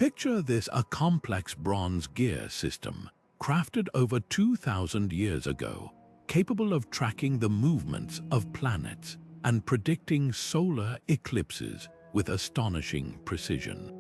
Picture this: a complex bronze gear system, crafted over 2,000 years ago, capable of tracking the movements of planets and predicting solar eclipses with astonishing precision.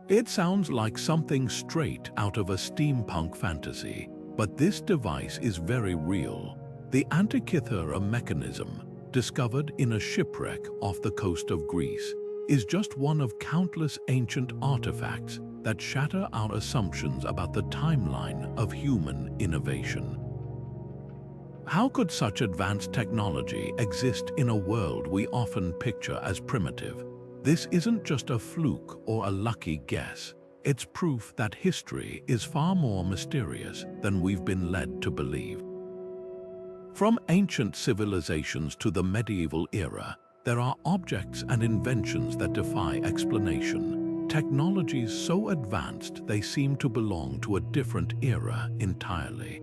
It sounds like something straight out of a steampunk fantasy, but this device is very real. The Antikythera Mechanism, discovered in a shipwreck off the coast of Greece, is just one of countless ancient artifacts that shatter our assumptions about the timeline of human innovation. How could such advanced technology exist in a world we often picture as primitive? This isn't just a fluke or a lucky guess. It's proof that history is far more mysterious than we've been led to believe. From ancient civilizations to the medieval era, there are objects and inventions that defy explanation. Technologies so advanced they seem to belong to a different era entirely.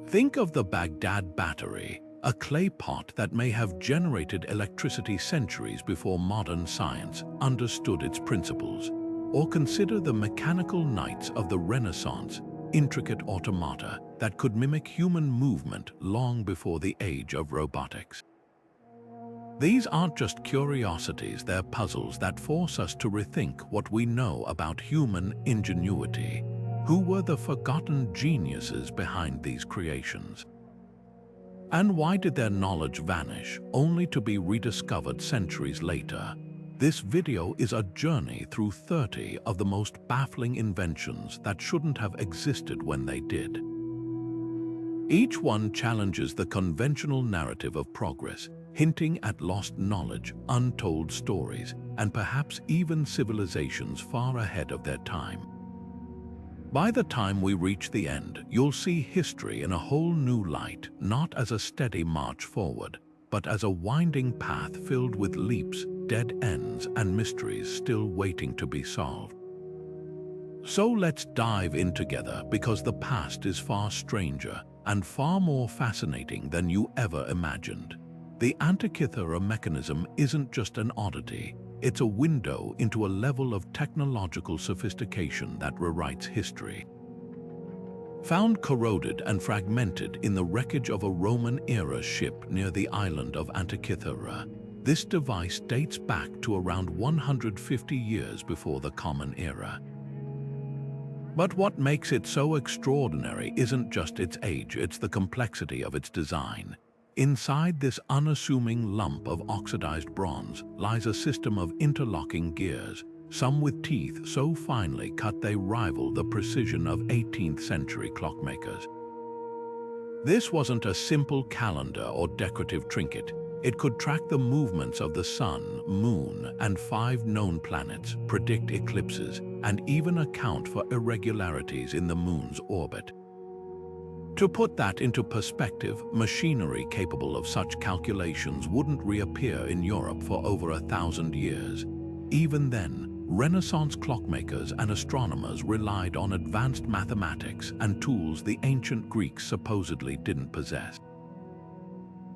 Think of the Baghdad Battery, a clay pot that may have generated electricity centuries before modern science understood its principles. Or consider the mechanical knights of the Renaissance, intricate automata that could mimic human movement long before the age of robotics. These aren't just curiosities, they're puzzles that force us to rethink what we know about human ingenuity. Who were the forgotten geniuses behind these creations? And why did their knowledge vanish, only to be rediscovered centuries later? This video is a journey through 30 of the most baffling inventions that shouldn't have existed when they did. Each one challenges the conventional narrative of progress, hinting at lost knowledge, untold stories, and perhaps even civilizations far ahead of their time. By the time we reach the end, you'll see history in a whole new light, not as a steady march forward, but as a winding path filled with leaps, dead ends, and mysteries still waiting to be solved. So let's dive in together, because the past is far stranger and far more fascinating than you ever imagined. The Antikythera Mechanism isn't just an oddity, it's a window into a level of technological sophistication that rewrites history. Found corroded and fragmented in the wreckage of a Roman-era ship near the island of Antikythera, this device dates back to around 150 years before the Common Era. But what makes it so extraordinary isn't just its age, it's the complexity of its design. Inside this unassuming lump of oxidized bronze lies a system of interlocking gears, some with teeth so finely cut they rival the precision of 18th-century clockmakers. This wasn't a simple calendar or decorative trinket. It could track the movements of the sun, moon, and 5 known planets, predict eclipses, and even account for irregularities in the moon's orbit. To put that into perspective, machinery capable of such calculations wouldn't reappear in Europe for over 1,000 years. Even then, Renaissance clockmakers and astronomers relied on advanced mathematics and tools the ancient Greeks supposedly didn't possess.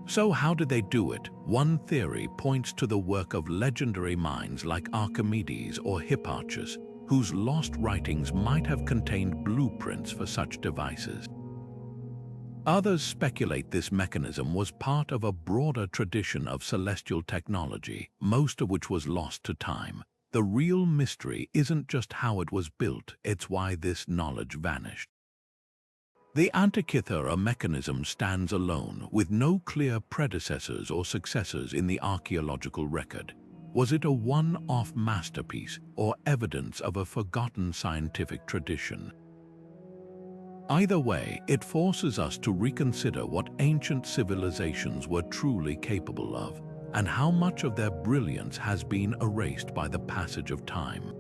So how did they do it? One theory points to the work of legendary minds like Archimedes or Hipparchus, whose lost writings might have contained blueprints for such devices. Others speculate this mechanism was part of a broader tradition of celestial technology, most of which was lost to time. The real mystery isn't just how it was built, it's why this knowledge vanished. The Antikythera Mechanism stands alone, with no clear predecessors or successors in the archaeological record. Was it a one-off masterpiece or evidence of a forgotten scientific tradition? Either way, it forces us to reconsider what ancient civilizations were truly capable of, and how much of their brilliance has been erased by the passage of time.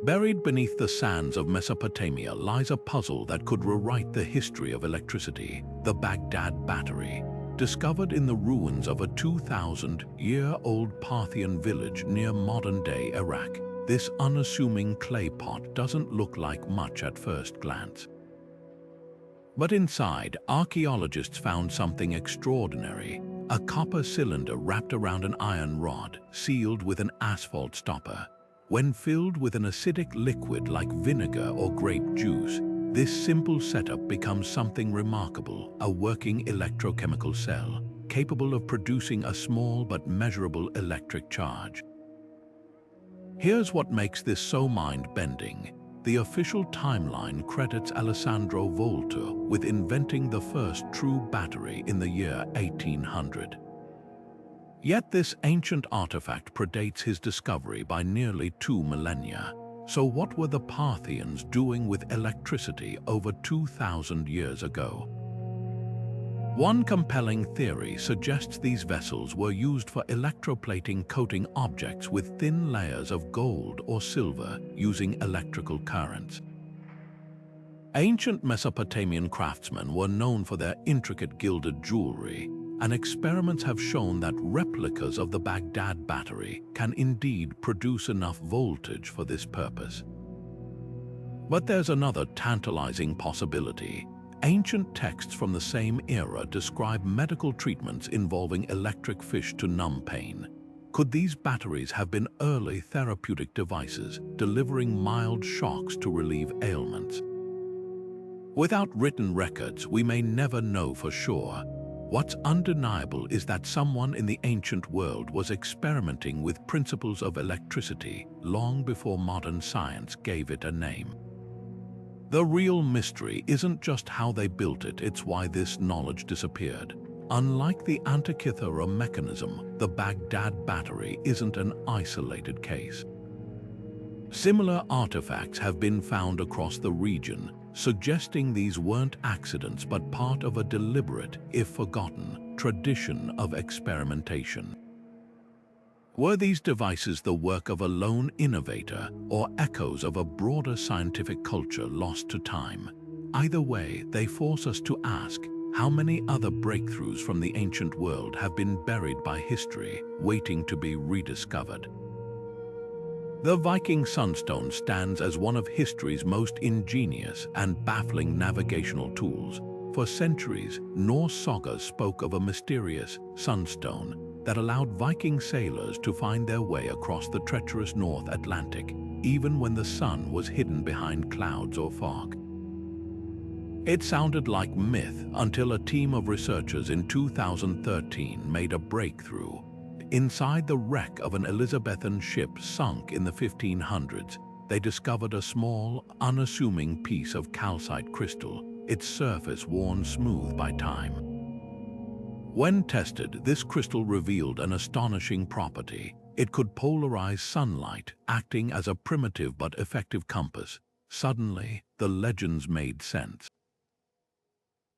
Buried beneath the sands of Mesopotamia lies a puzzle that could rewrite the history of electricity: the Baghdad Battery. Discovered in the ruins of a 2,000-year-old Parthian village near modern-day Iraq, this unassuming clay pot doesn't look like much at first glance. But inside, archaeologists found something extraordinary: a copper cylinder wrapped around an iron rod, sealed with an asphalt stopper. When filled with an acidic liquid like vinegar or grape juice, this simple setup becomes something remarkable, a working electrochemical cell, capable of producing a small but measurable electric charge. Here's what makes this so mind-bending. The official timeline credits Alessandro Volta with inventing the first true battery in the year 1800. Yet this ancient artifact predates his discovery by nearly 2 millennia. So what were the Parthians doing with electricity over 2,000 years ago? One compelling theory suggests these vessels were used for electroplating, coating objects with thin layers of gold or silver using electrical currents. Ancient Mesopotamian craftsmen were known for their intricate gilded jewelry, and experiments have shown that replicas of the Baghdad Battery can indeed produce enough voltage for this purpose. But there's another tantalizing possibility. Ancient texts from the same era describe medical treatments involving electric fish to numb pain. Could these batteries have been early therapeutic devices, delivering mild shocks to relieve ailments? Without written records, we may never know for sure. What's undeniable is that someone in the ancient world was experimenting with principles of electricity long before modern science gave it a name. The real mystery isn't just how they built it, it's why this knowledge disappeared. Unlike the Antikythera Mechanism, the Baghdad Battery isn't an isolated case. Similar artifacts have been found across the region, suggesting these weren't accidents but part of a deliberate, if forgotten, tradition of experimentation. Were these devices the work of a lone innovator or echoes of a broader scientific culture lost to time? Either way, they force us to ask, how many other breakthroughs from the ancient world have been buried by history, waiting to be rediscovered? The Viking Sunstone stands as one of history's most ingenious and baffling navigational tools. For centuries, Norse sagas spoke of a mysterious sunstone that allowed Viking sailors to find their way across the treacherous North Atlantic, even when the sun was hidden behind clouds or fog. It sounded like myth until a team of researchers in 2013 made a breakthrough. Inside the wreck of an Elizabethan ship sunk in the 1500s, they discovered a small, unassuming piece of calcite crystal, its surface worn smooth by time. When tested, this crystal revealed an astonishing property. It could polarize sunlight, acting as a primitive but effective compass. Suddenly, the legends made sense.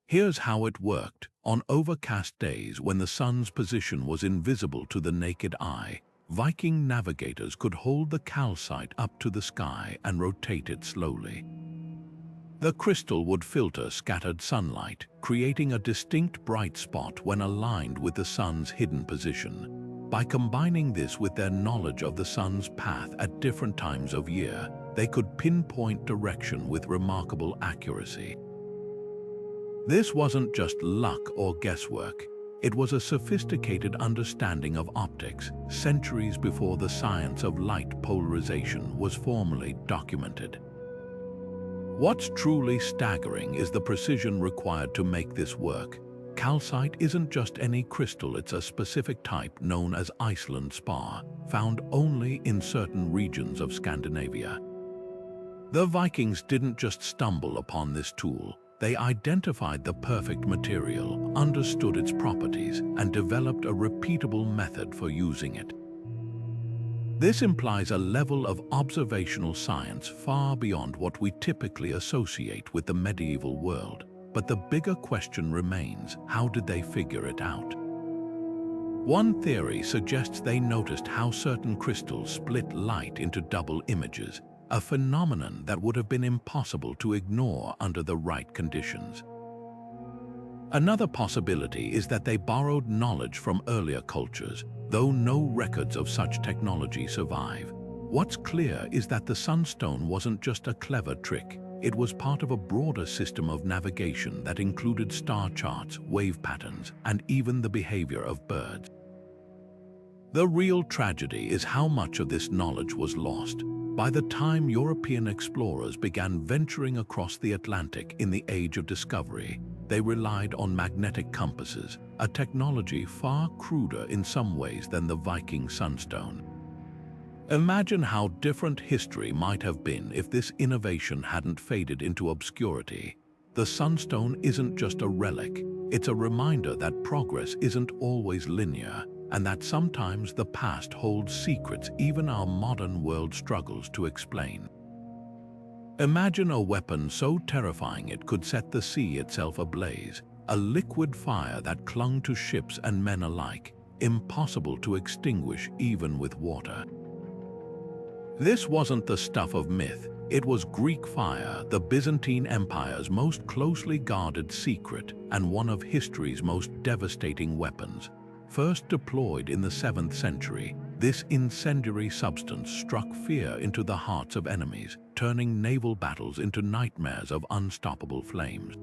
Here's how it worked. On overcast days when the sun's position was invisible to the naked eye, Viking navigators could hold the calcite up to the sky and rotate it slowly. The crystal would filter scattered sunlight, creating a distinct bright spot when aligned with the sun's hidden position. By combining this with their knowledge of the sun's path at different times of year, they could pinpoint direction with remarkable accuracy. This wasn't just luck or guesswork. It was a sophisticated understanding of optics, centuries before the science of light polarization was formally documented. What's truly staggering is the precision required to make this work. Calcite isn't just any crystal, it's a specific type known as Iceland spar, found only in certain regions of Scandinavia. The Vikings didn't just stumble upon this tool. They identified the perfect material, understood its properties, and developed a repeatable method for using it. This implies a level of observational science far beyond what we typically associate with the medieval world. But the bigger question remains, how did they figure it out? One theory suggests they noticed how certain crystals split light into double images, a phenomenon that would have been impossible to ignore under the right conditions. Another possibility is that they borrowed knowledge from earlier cultures, though no records of such technology survive. What's clear is that the sunstone wasn't just a clever trick. It was part of a broader system of navigation that included star charts, wave patterns, and even the behavior of birds. The real tragedy is how much of this knowledge was lost. By the time European explorers began venturing across the Atlantic in the Age of Discovery, they relied on magnetic compasses, a technology far cruder in some ways than the Viking Sunstone. Imagine how different history might have been if this innovation hadn't faded into obscurity. The Sunstone isn't just a relic, it's a reminder that progress isn't always linear, and that sometimes the past holds secrets even our modern world struggles to explain. Imagine a weapon so terrifying it could set the sea itself ablaze, a liquid fire that clung to ships and men alike, impossible to extinguish even with water. This wasn't the stuff of myth, it was Greek fire, the Byzantine Empire's most closely guarded secret and one of history's most devastating weapons. First deployed in the 7th century, this incendiary substance struck fear into the hearts of enemies, turning naval battles into nightmares of unstoppable flames.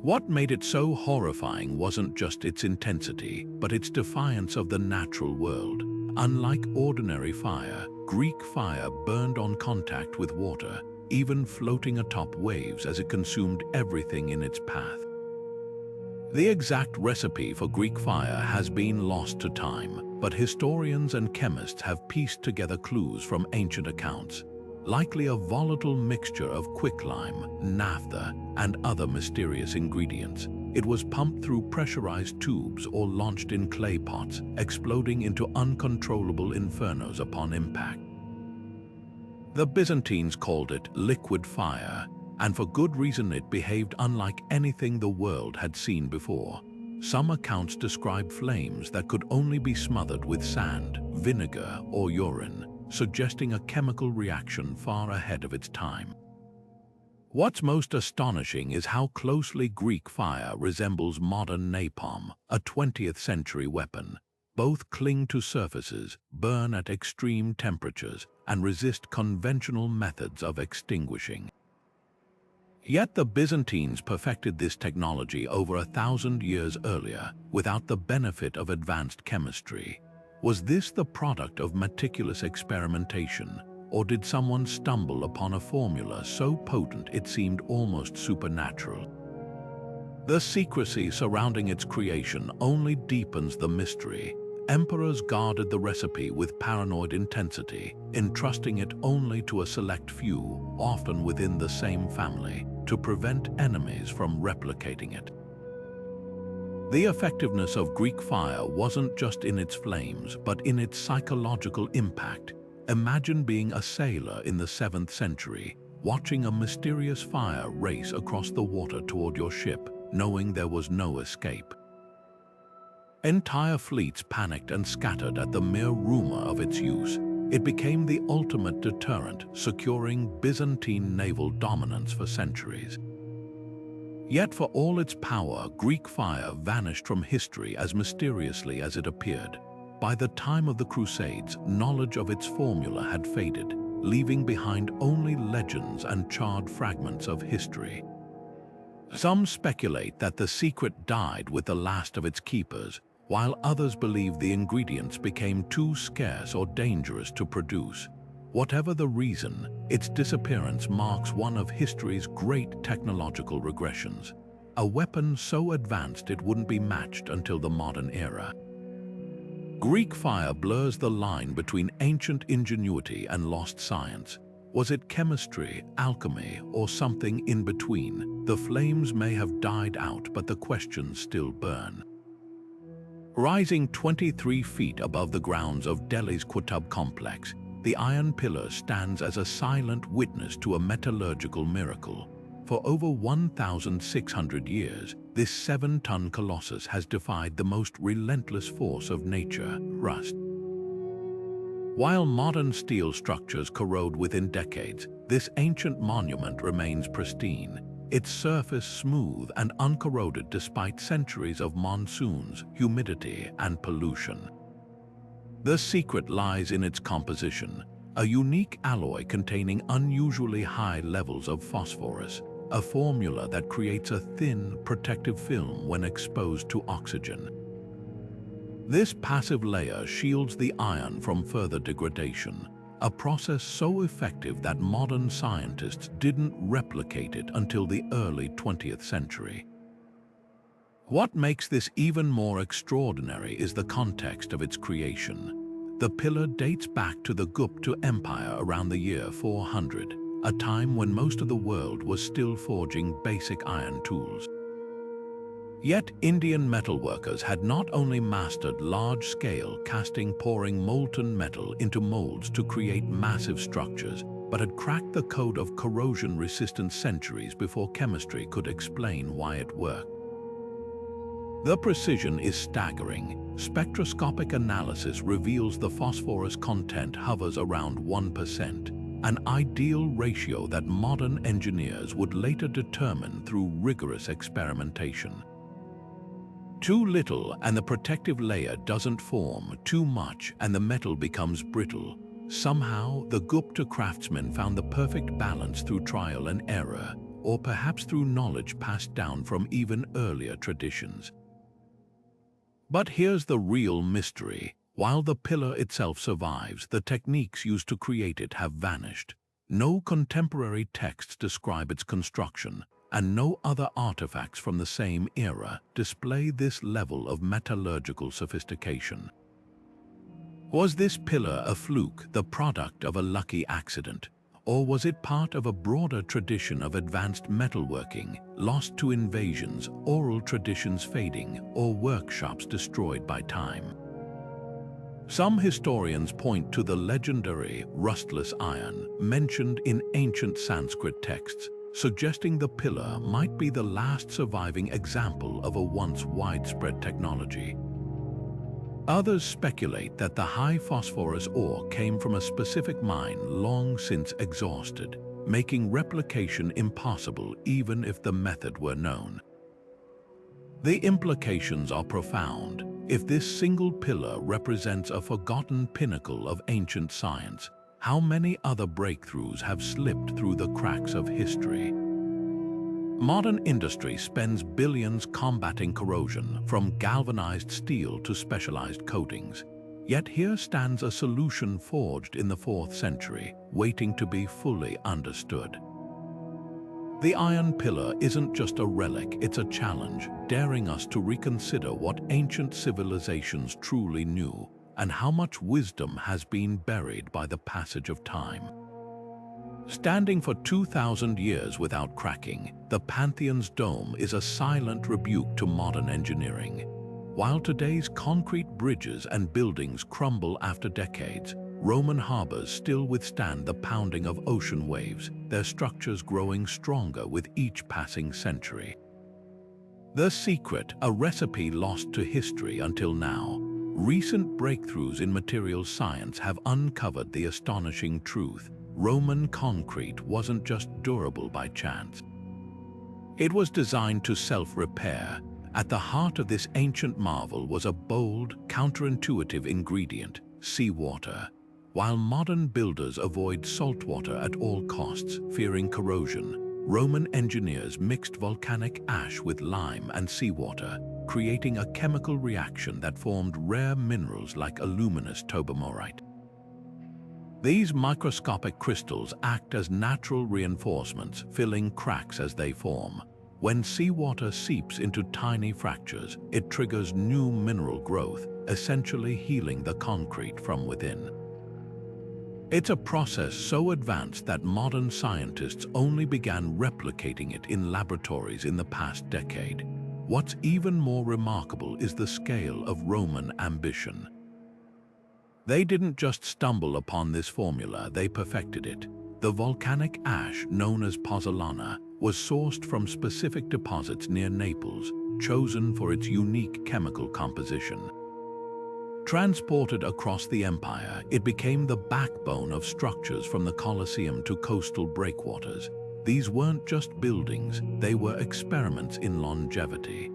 What made it so horrifying wasn't just its intensity, but its defiance of the natural world. Unlike ordinary fire, Greek fire burned on contact with water, even floating atop waves as it consumed everything in its path. The exact recipe for Greek fire has been lost to time, but historians and chemists have pieced together clues from ancient accounts, likely a volatile mixture of quicklime, naphtha, and other mysterious ingredients. It was pumped through pressurized tubes or launched in clay pots, exploding into uncontrollable infernos upon impact. The Byzantines called it liquid fire, and for good reason. It behaved unlike anything the world had seen before. Some accounts describe flames that could only be smothered with sand, vinegar, or urine, suggesting a chemical reaction far ahead of its time. What's most astonishing is how closely Greek fire resembles modern napalm, a 20th century weapon. Both cling to surfaces, burn at extreme temperatures, and resist conventional methods of extinguishing. Yet the Byzantines perfected this technology over 1,000 years earlier, without the benefit of advanced chemistry. Was this the product of meticulous experimentation, or did someone stumble upon a formula so potent it seemed almost supernatural? The secrecy surrounding its creation only deepens the mystery. Emperors guarded the recipe with paranoid intensity, entrusting it only to a select few, often within the same family, to prevent enemies from replicating it. The effectiveness of Greek fire wasn't just in its flames, but in its psychological impact. Imagine being a sailor in the 7th century, watching a mysterious fire race across the water toward your ship, knowing there was no escape. Entire fleets panicked and scattered at the mere rumor of its use. It became the ultimate deterrent, securing Byzantine naval dominance for centuries. Yet for all its power, Greek fire vanished from history as mysteriously as it appeared. By the time of the Crusades, knowledge of its formula had faded, leaving behind only legends and charred fragments of history. Some speculate that the secret died with the last of its keepers, while others believe the ingredients became too scarce or dangerous to produce. Whatever the reason, its disappearance marks one of history's great technological regressions. A weapon so advanced it wouldn't be matched until the modern era. Greek fire blurs the line between ancient ingenuity and lost science. Was it chemistry, alchemy, or something in between? The flames may have died out, but the questions still burn. Rising 23 feet above the grounds of Delhi's Qutb complex, the Iron Pillar stands as a silent witness to a metallurgical miracle. For over 1,600 years, this 7-ton colossus has defied the most relentless force of nature, rust. While modern steel structures corrode within decades, this ancient monument remains pristine, its surface smooth and uncorroded despite centuries of monsoons, humidity, and pollution. The secret lies in its composition, a unique alloy containing unusually high levels of phosphorus, a formula that creates a thin, protective film when exposed to oxygen. This passive layer shields the iron from further degradation, a process so effective that modern scientists didn't replicate it until the early 20th century. What makes this even more extraordinary is the context of its creation. The pillar dates back to the Gupta Empire around the year 400, a time when most of the world was still forging basic iron tools. Yet Indian metalworkers had not only mastered large-scale casting, pouring molten metal into molds to create massive structures, but had cracked the code of corrosion resistance centuries before chemistry could explain why it worked. The precision is staggering. Spectroscopic analysis reveals the phosphorus content hovers around 1%, an ideal ratio that modern engineers would later determine through rigorous experimentation. Too little and the protective layer doesn't form, too much and the metal becomes brittle. Somehow, the Gupta craftsmen found the perfect balance through trial and error, or perhaps through knowledge passed down from even earlier traditions. But here's the real mystery. While the pillar itself survives, the techniques used to create it have vanished. No contemporary texts describe its construction, and no other artifacts from the same era display this level of metallurgical sophistication. Was this pillar a fluke, the product of a lucky accident? Or was it part of a broader tradition of advanced metalworking, lost to invasions, oral traditions fading, or workshops destroyed by time? Some historians point to the legendary rustless iron mentioned in ancient Sanskrit texts, suggesting the pillar might be the last surviving example of a once widespread technology. Others speculate that the high phosphorus ore came from a specific mine long since exhausted, making replication impossible even if the method were known. The implications are profound. If this single pillar represents a forgotten pinnacle of ancient science, how many other breakthroughs have slipped through the cracks of history? Modern industry spends billions combating corrosion, from galvanized steel to specialized coatings. Yet here stands a solution forged in the 4th century, waiting to be fully understood. The iron pillar isn't just a relic, it's a challenge, daring us to reconsider what ancient civilizations truly knew, and how much wisdom has been buried by the passage of time. Standing for 2,000 years without cracking, the Pantheon's dome is a silent rebuke to modern engineering. While today's concrete bridges and buildings crumble after decades, Roman harbors still withstand the pounding of ocean waves, their structures growing stronger with each passing century. The secret, a recipe lost to history until now. Recent breakthroughs in materials science have uncovered the astonishing truth. Roman concrete wasn't just durable by chance. It was designed to self-repair. At the heart of this ancient marvel was a bold, counterintuitive ingredient: seawater. While modern builders avoid saltwater at all costs, fearing corrosion, Roman engineers mixed volcanic ash with lime and seawater, creating a chemical reaction that formed rare minerals like aluminous tobamorite. These microscopic crystals act as natural reinforcements, filling cracks as they form. When seawater seeps into tiny fractures, it triggers new mineral growth, essentially healing the concrete from within. It's a process so advanced that modern scientists only began replicating it in laboratories in the past decade. What's even more remarkable is the scale of Roman ambition. They didn't just stumble upon this formula, they perfected it. The volcanic ash, known as pozzolana, was sourced from specific deposits near Naples, chosen for its unique chemical composition. Transported across the empire, it became the backbone of structures from the Colosseum to coastal breakwaters. These weren't just buildings, they were experiments in longevity.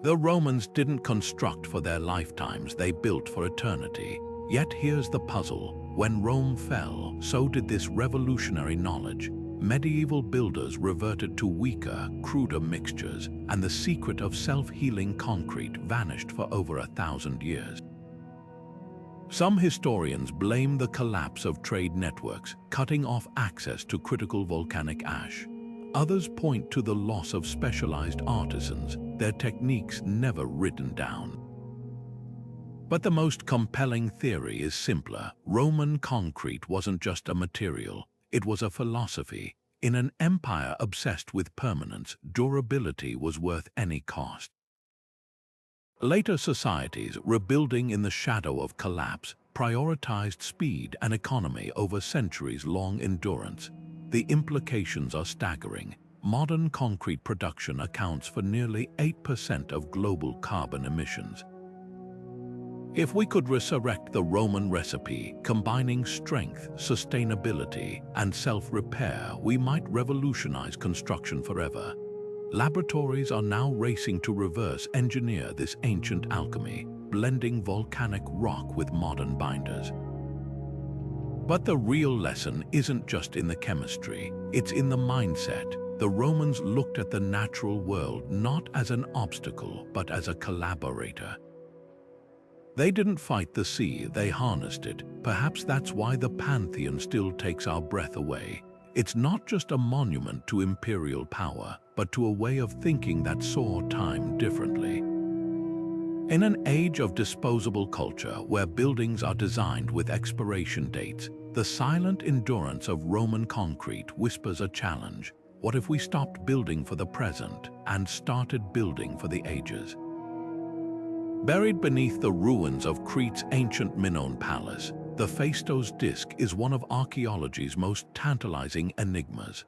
The Romans didn't construct for their lifetimes, they built for eternity. Yet here's the puzzle: when Rome fell, so did this revolutionary knowledge. medieval builders reverted to weaker, cruder mixtures, and the secret of self-healing concrete vanished for over 1,000 years. Some historians blame the collapse of trade networks, cutting off access to critical volcanic ash. Others point to the loss of specialized artisans, their techniques never written down. But the most compelling theory is simpler. Roman concrete wasn't just a material, it was a philosophy. In an empire obsessed with permanence, durability was worth any cost. Later societies, rebuilding in the shadow of collapse, prioritized speed and economy over centuries-long endurance. The implications are staggering. Modern concrete production accounts for nearly 8% of global carbon emissions. If we could resurrect the Roman recipe, combining strength, sustainability, and self-repair, we might revolutionize construction forever. Laboratories are now racing to reverse engineer this ancient alchemy, blending volcanic rock with modern binders. But the real lesson isn't just in the chemistry, it's in the mindset. The Romans looked at the natural world not as an obstacle, but as a collaborator. They didn't fight the sea, they harnessed it. Perhaps that's why the Pantheon still takes our breath away. It's not just a monument to imperial power, but to a way of thinking that saw time differently. In an age of disposable culture where buildings are designed with expiration dates, the silent endurance of Roman concrete whispers a challenge. What if we stopped building for the present and started building for the ages? Buried beneath the ruins of Crete's ancient Minoan palace, the Feistos Disc is one of archaeology's most tantalizing enigmas.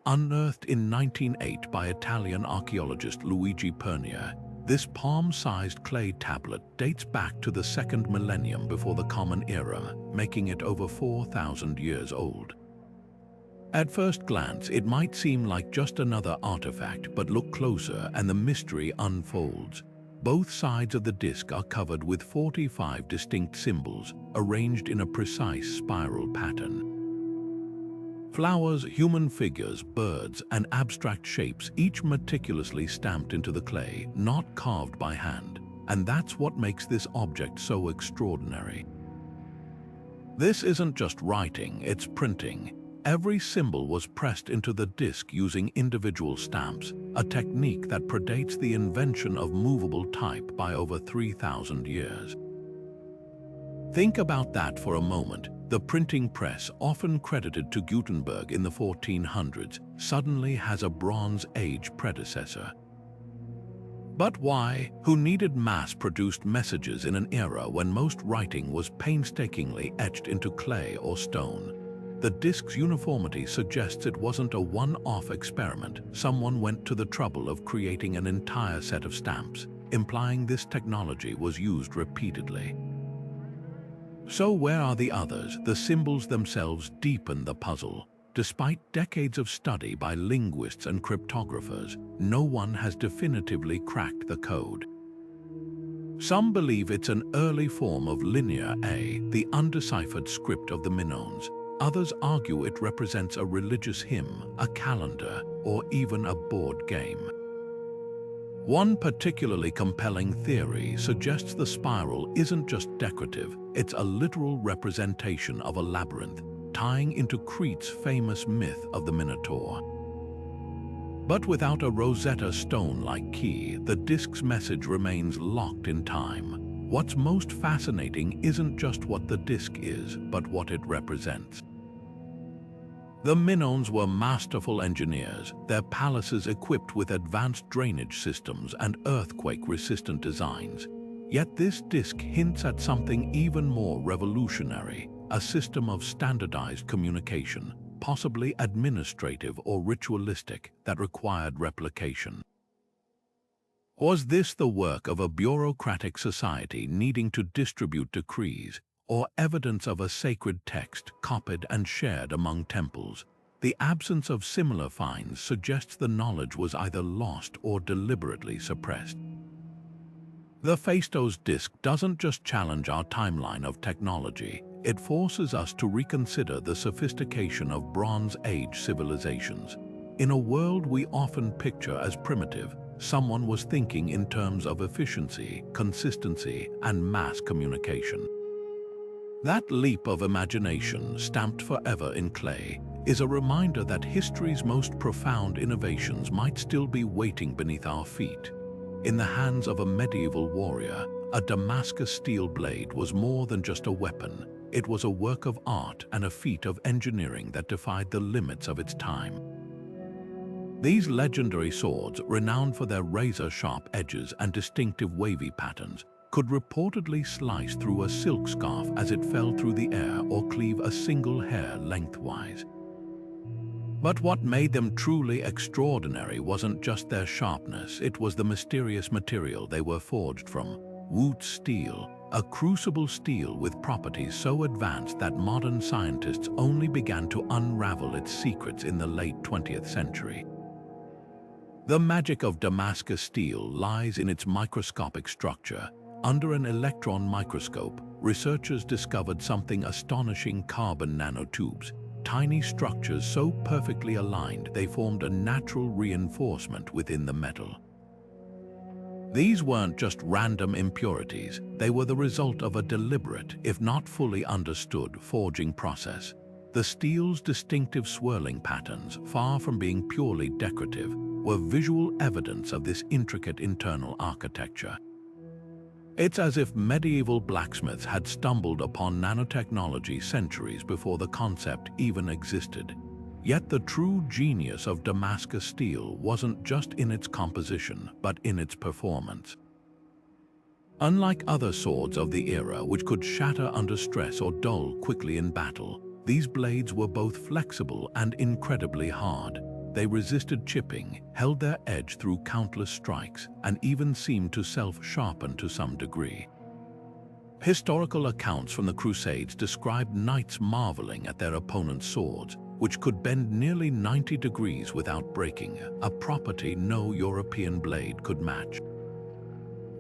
Unearthed in 1908 by Italian archaeologist Luigi Pernier, this palm-sized clay tablet dates back to the 2nd millennium before the Common Era, making it over 4,000 years old. At first glance, it might seem like just another artifact, but look closer and the mystery unfolds. Both sides of the disc are covered with 45 distinct symbols, arranged in a precise spiral pattern. Flowers, human figures, birds, and abstract shapes, each meticulously stamped into the clay, not carved by hand. And that's what makes this object so extraordinary. This isn't just writing, it's printing. Every symbol was pressed into the disc using individual stamps, a technique that predates the invention of movable type by over 3,000 years. Think about that for a moment. The printing press, often credited to Gutenberg in the 1400s, suddenly has a Bronze Age predecessor. But why? Who needed mass-produced messages in an era when most writing was painstakingly etched into clay or stone? The disc's uniformity suggests it wasn't a one-off experiment. Someone went to the trouble of creating an entire set of stamps, implying this technology was used repeatedly. So where are the others? The symbols themselves deepen the puzzle. Despite decades of study by linguists and cryptographers, no one has definitively cracked the code. Some believe it's an early form of Linear A, the undeciphered script of the Minoans. Others argue it represents a religious hymn, a calendar, or even a board game. One particularly compelling theory suggests the spiral isn't just decorative, it's a literal representation of a labyrinth, tying into Crete's famous myth of the Minotaur. But without a Rosetta Stone-like key, the disc's message remains locked in time. What's most fascinating isn't just what the disc is, but what it represents. The Minoans were masterful engineers, their palaces equipped with advanced drainage systems and earthquake-resistant designs. Yet this disc hints at something even more revolutionary, a system of standardized communication, possibly administrative or ritualistic, that required replication. Was this the work of a bureaucratic society needing to distribute decrees, or evidence of a sacred text copied and shared among temples? The absence of similar finds suggests the knowledge was either lost or deliberately suppressed. The Feistos Disc doesn't just challenge our timeline of technology, it forces us to reconsider the sophistication of Bronze Age civilizations. In a world we often picture as primitive, someone was thinking in terms of efficiency, consistency, and mass communication. That leap of imagination, stamped forever in clay, is a reminder that history's most profound innovations might still be waiting beneath our feet. In the hands of a medieval warrior, a Damascus steel blade was more than just a weapon. It was a work of art and a feat of engineering that defied the limits of its time. These legendary swords, renowned for their razor-sharp edges and distinctive wavy patterns, could reportedly slice through a silk scarf as it fell through the air or cleave a single hair lengthwise. But what made them truly extraordinary wasn't just their sharpness, it was the mysterious material they were forged from. Wootz steel, a crucible steel with properties so advanced that modern scientists only began to unravel its secrets in the late 20th century. The magic of Damascus steel lies in its microscopic structure. Under an electron microscope, researchers discovered something astonishing: carbon nanotubes, tiny structures so perfectly aligned they formed a natural reinforcement within the metal. These weren't just random impurities, they were the result of a deliberate, if not fully understood, forging process. The steel's distinctive swirling patterns, far from being purely decorative, were visual evidence of this intricate internal architecture. It's as if medieval blacksmiths had stumbled upon nanotechnology centuries before the concept even existed. Yet the true genius of Damascus steel wasn't just in its composition, but in its performance. Unlike other swords of the era, which could shatter under stress or dull quickly in battle, these blades were both flexible and incredibly hard. They resisted chipping, held their edge through countless strikes, and even seemed to self-sharpen to some degree. Historical accounts from the Crusades describe knights marveling at their opponent's swords, which could bend nearly 90 degrees without breaking, a property no European blade could match.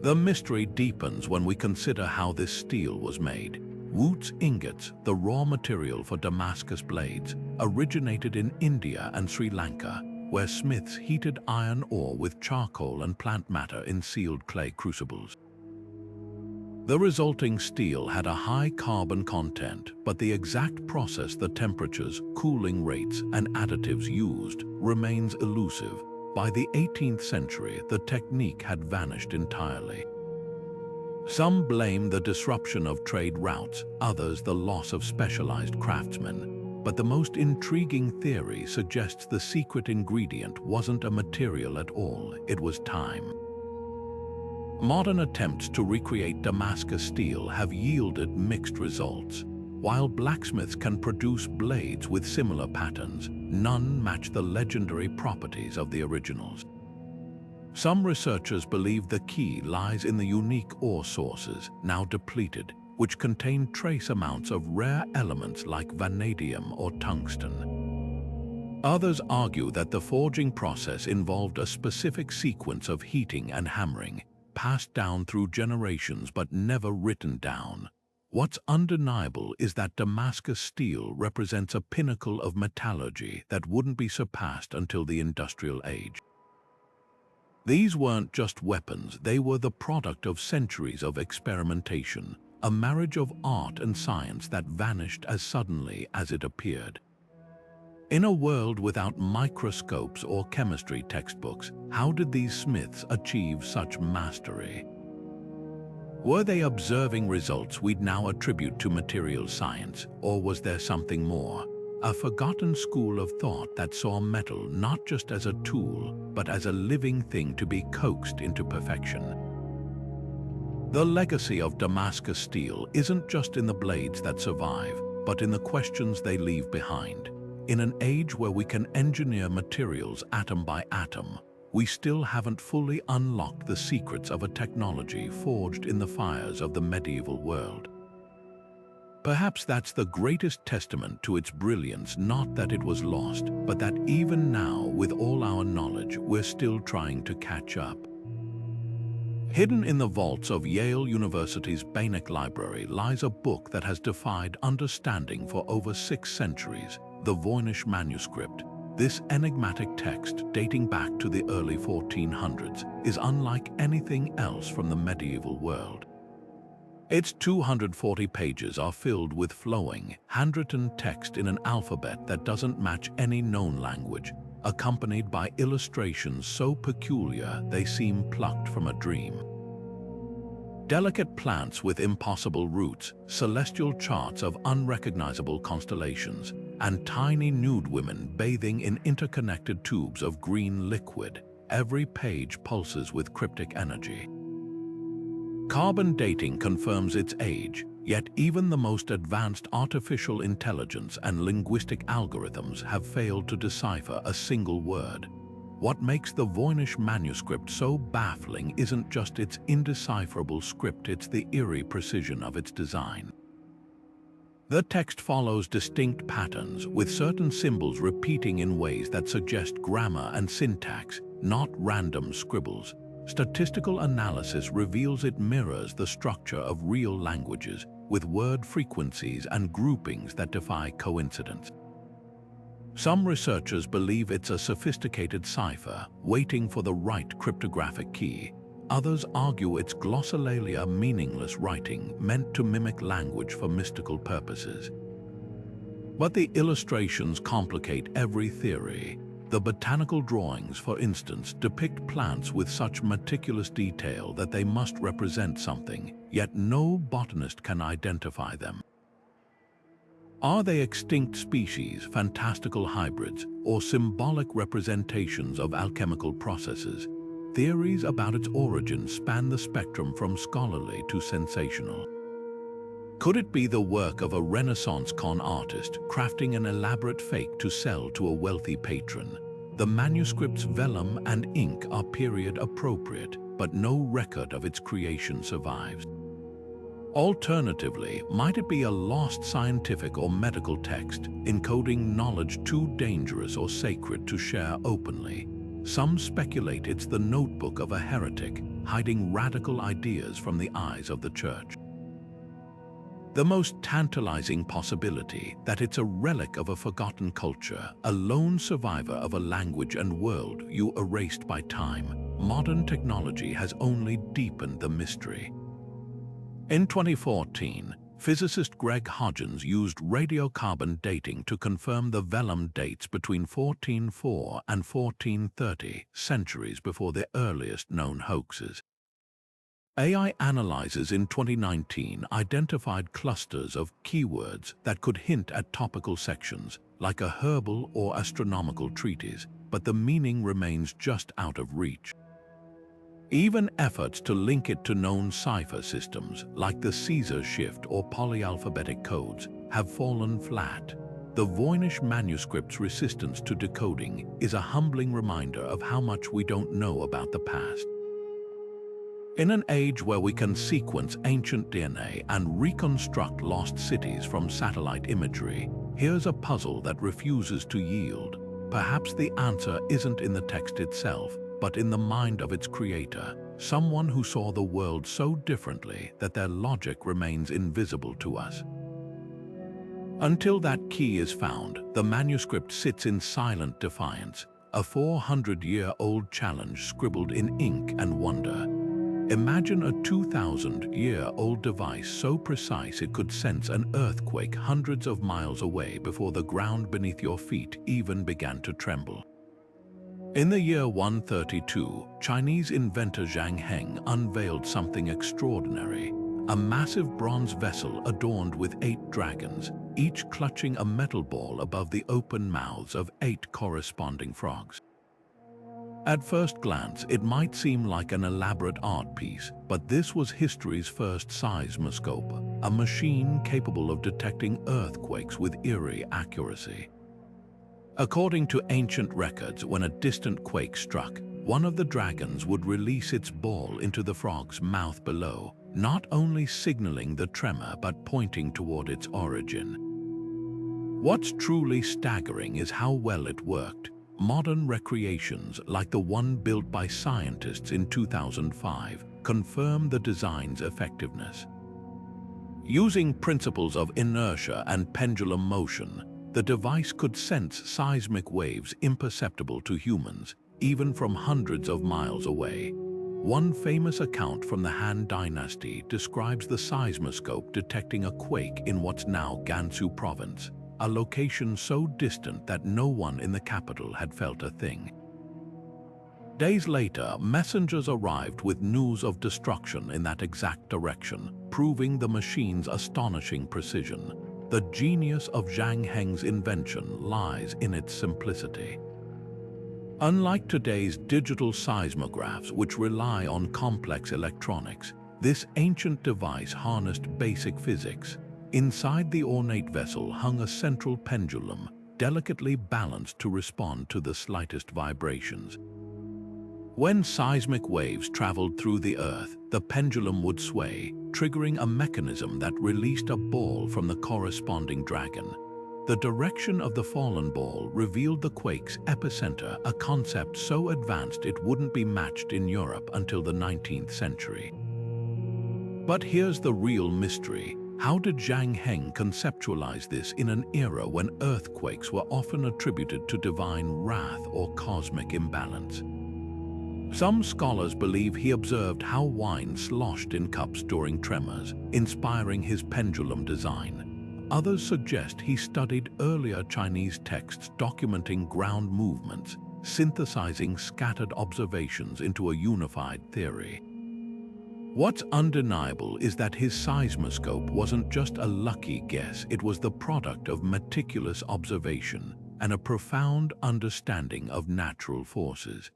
The mystery deepens when we consider how this steel was made. Wootz ingots, the raw material for Damascus blades, originated in India and Sri Lanka, where smiths heated iron ore with charcoal and plant matter in sealed clay crucibles. The resulting steel had a high carbon content, but the exact process, the temperatures, cooling rates, and additives used remains elusive. By the 18th century, the technique had vanished entirely. Some blame the disruption of trade routes, others the loss of specialized craftsmen. But the most intriguing theory suggests the secret ingredient wasn't a material at all, it was time. Modern attempts to recreate Damascus steel have yielded mixed results. While blacksmiths can produce blades with similar patterns, none match the legendary properties of the originals. Some researchers believe the key lies in the unique ore sources, now depleted, which contain trace amounts of rare elements like vanadium or tungsten. Others argue that the forging process involved a specific sequence of heating and hammering, passed down through generations but never written down. What's undeniable is that Damascus steel represents a pinnacle of metallurgy that wouldn't be surpassed until the Industrial Age. These weren't just weapons, they were the product of centuries of experimentation, a marriage of art and science that vanished as suddenly as it appeared. In a world without microscopes or chemistry textbooks, how did these smiths achieve such mastery? Were they observing results we'd now attribute to material science, or was there something more? A forgotten school of thought that saw metal not just as a tool, but as a living thing to be coaxed into perfection. The legacy of Damascus steel isn't just in the blades that survive, but in the questions they leave behind. In an age where we can engineer materials atom by atom, we still haven't fully unlocked the secrets of a technology forged in the fires of the medieval world. Perhaps that's the greatest testament to its brilliance, not that it was lost, but that even now, with all our knowledge, we're still trying to catch up. Hidden in the vaults of Yale University's Voynich Library lies a book that has defied understanding for over 6 centuries, the Voynich Manuscript. This enigmatic text, dating back to the early 1400s, is unlike anything else from the medieval world. Its 240 pages are filled with flowing, handwritten text in an alphabet that doesn't match any known language, accompanied by illustrations so peculiar they seem plucked from a dream. Delicate plants with impossible roots, celestial charts of unrecognizable constellations, and tiny nude women bathing in interconnected tubes of green liquid, every page pulses with cryptic energy. Carbon dating confirms its age, yet even the most advanced artificial intelligence and linguistic algorithms have failed to decipher a single word. What makes the Voynich manuscript so baffling isn't just its indecipherable script, it's the eerie precision of its design. The text follows distinct patterns, with certain symbols repeating in ways that suggest grammar and syntax, not random scribbles. Statistical analysis reveals it mirrors the structure of real languages, with word frequencies and groupings that defy coincidence. Some researchers believe it's a sophisticated cipher, waiting for the right cryptographic key. Others argue it's glossolalia, meaningless writing meant to mimic language for mystical purposes. But the illustrations complicate every theory. The botanical drawings, for instance, depict plants with such meticulous detail that they must represent something, yet no botanist can identify them. Are they extinct species, fantastical hybrids, or symbolic representations of alchemical processes? Theories about its origin span the spectrum from scholarly to sensational. Could it be the work of a Renaissance con artist crafting an elaborate fake to sell to a wealthy patron? The manuscript's vellum and ink are period appropriate, but no record of its creation survives. Alternatively, might it be a lost scientific or medical text, encoding knowledge too dangerous or sacred to share openly? Some speculate it's the notebook of a heretic, hiding radical ideas from the eyes of the church. The most tantalizing possibility, that it's a relic of a forgotten culture, a lone survivor of a language and world erased by time. Modern technology has only deepened the mystery. In 2014, physicist Greg Hodgins used radiocarbon dating to confirm the vellum dates between 1404 and 1430, centuries before the earliest known hoaxes. AI analyzers in 2019 identified clusters of keywords that could hint at topical sections, like a herbal or astronomical treatise, but the meaning remains just out of reach. Even efforts to link it to known cipher systems, like the Caesar shift or polyalphabetic codes, have fallen flat. The Voynich manuscript's resistance to decoding is a humbling reminder of how much we don't know about the past. In an age where we can sequence ancient DNA and reconstruct lost cities from satellite imagery, here's a puzzle that refuses to yield. Perhaps the answer isn't in the text itself, but in the mind of its creator, someone who saw the world so differently that their logic remains invisible to us. Until that key is found, the manuscript sits in silent defiance, a 400-year-old challenge scribbled in ink and wonder. Imagine a 2,000-year-old device so precise it could sense an earthquake hundreds of miles away before the ground beneath your feet even began to tremble. In the year 132, Chinese inventor Zhang Heng unveiled something extraordinary, a massive bronze vessel adorned with 8 dragons, each clutching a metal ball above the open mouths of 8 corresponding frogs. At first glance, it might seem like an elaborate art piece, but this was history's first seismoscope, a machine capable of detecting earthquakes with eerie accuracy. According to ancient records, when a distant quake struck, one of the dragons would release its ball into the frog's mouth below, not only signaling the tremor but pointing toward its origin. What's truly staggering is how well it worked. Modern recreations, like the one built by scientists in 2005, confirm the design's effectiveness. Using principles of inertia and pendulum motion, the device could sense seismic waves imperceptible to humans, even from hundreds of miles away. One famous account from the Han Dynasty describes the Seismoscope detecting a quake in what's now Gansu province, a location so distant that no one in the capital had felt a thing. Days later, messengers arrived with news of destruction in that exact direction, proving the machine's astonishing precision. The genius of Zhang Heng's invention lies in its simplicity. Unlike today's digital seismographs, which rely on complex electronics, this ancient device harnessed basic physics. Inside the ornate vessel hung a central pendulum, delicately balanced to respond to the slightest vibrations. When seismic waves traveled through the Earth, the pendulum would sway, triggering a mechanism that released a ball from the corresponding dragon. The direction of the fallen ball revealed the quake's epicenter, a concept so advanced it wouldn't be matched in Europe until the 19th century. But here's the real mystery. How did Zhang Heng conceptualize this in an era when earthquakes were often attributed to divine wrath or cosmic imbalance? Some scholars believe he observed how wine sloshed in cups during tremors, inspiring his pendulum design. Others suggest he studied earlier Chinese texts documenting ground movements, synthesizing scattered observations into a unified theory. What's undeniable is that his seismoscope wasn't just a lucky guess, it was the product of meticulous observation and a profound understanding of natural forces.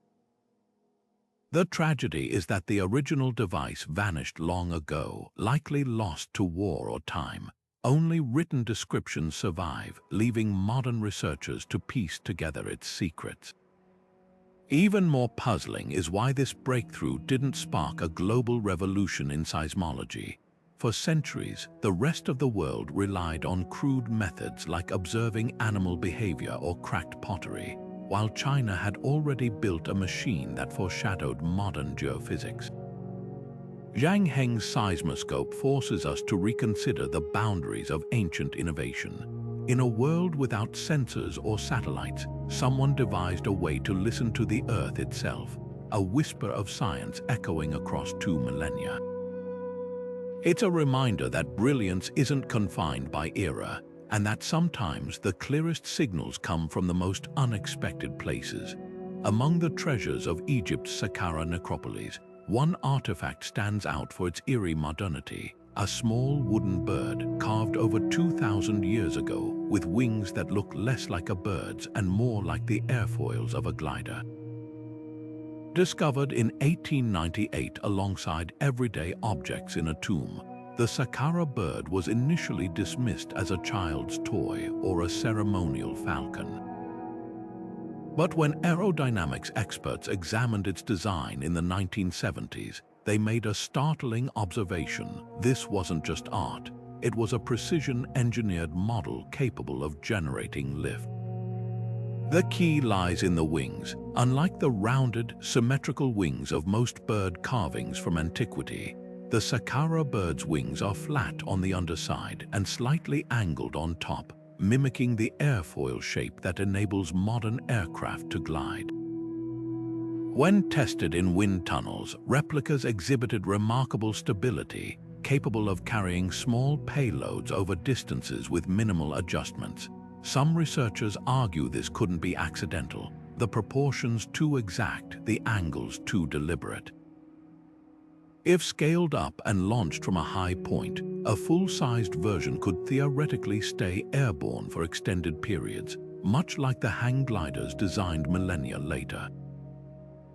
The tragedy is that the original device vanished long ago, likely lost to war or time. Only written descriptions survive, leaving modern researchers to piece together its secrets. Even more puzzling is why this breakthrough didn't spark a global revolution in seismology. For centuries, the rest of the world relied on crude methods like observing animal behavior or cracked pottery, while China had already built a machine that foreshadowed modern geophysics. Zhang Heng's seismoscope forces us to reconsider the boundaries of ancient innovation. In a world without sensors or satellites, someone devised a way to listen to the Earth itself, a whisper of science echoing across 2 millennia. It's a reminder that brilliance isn't confined by era, and that sometimes the clearest signals come from the most unexpected places. Among the treasures of Egypt's Sakara necropolis, one artifact stands out for its eerie modernity: a small wooden bird carved over 2,000 years ago, with wings that look less like a bird's and more like the airfoils of a glider. Discovered in 1898 alongside everyday objects in a tomb, the Sakara bird was initially dismissed as a child's toy or a ceremonial falcon. But when aerodynamics experts examined its design in the 1970s, they made a startling observation. This wasn't just art, it was a precision-engineered model capable of generating lift. The key lies in the wings. Unlike the rounded, symmetrical wings of most bird carvings from antiquity, the Sakara bird's wings are flat on the underside and slightly angled on top, mimicking the airfoil shape that enables modern aircraft to glide. When tested in wind tunnels, replicas exhibited remarkable stability, capable of carrying small payloads over distances with minimal adjustments. Some researchers argue this couldn't be accidental, the proportions too exact, the angles too deliberate. If scaled up and launched from a high point, a full-sized version could theoretically stay airborne for extended periods, much like the hang gliders designed millennia later.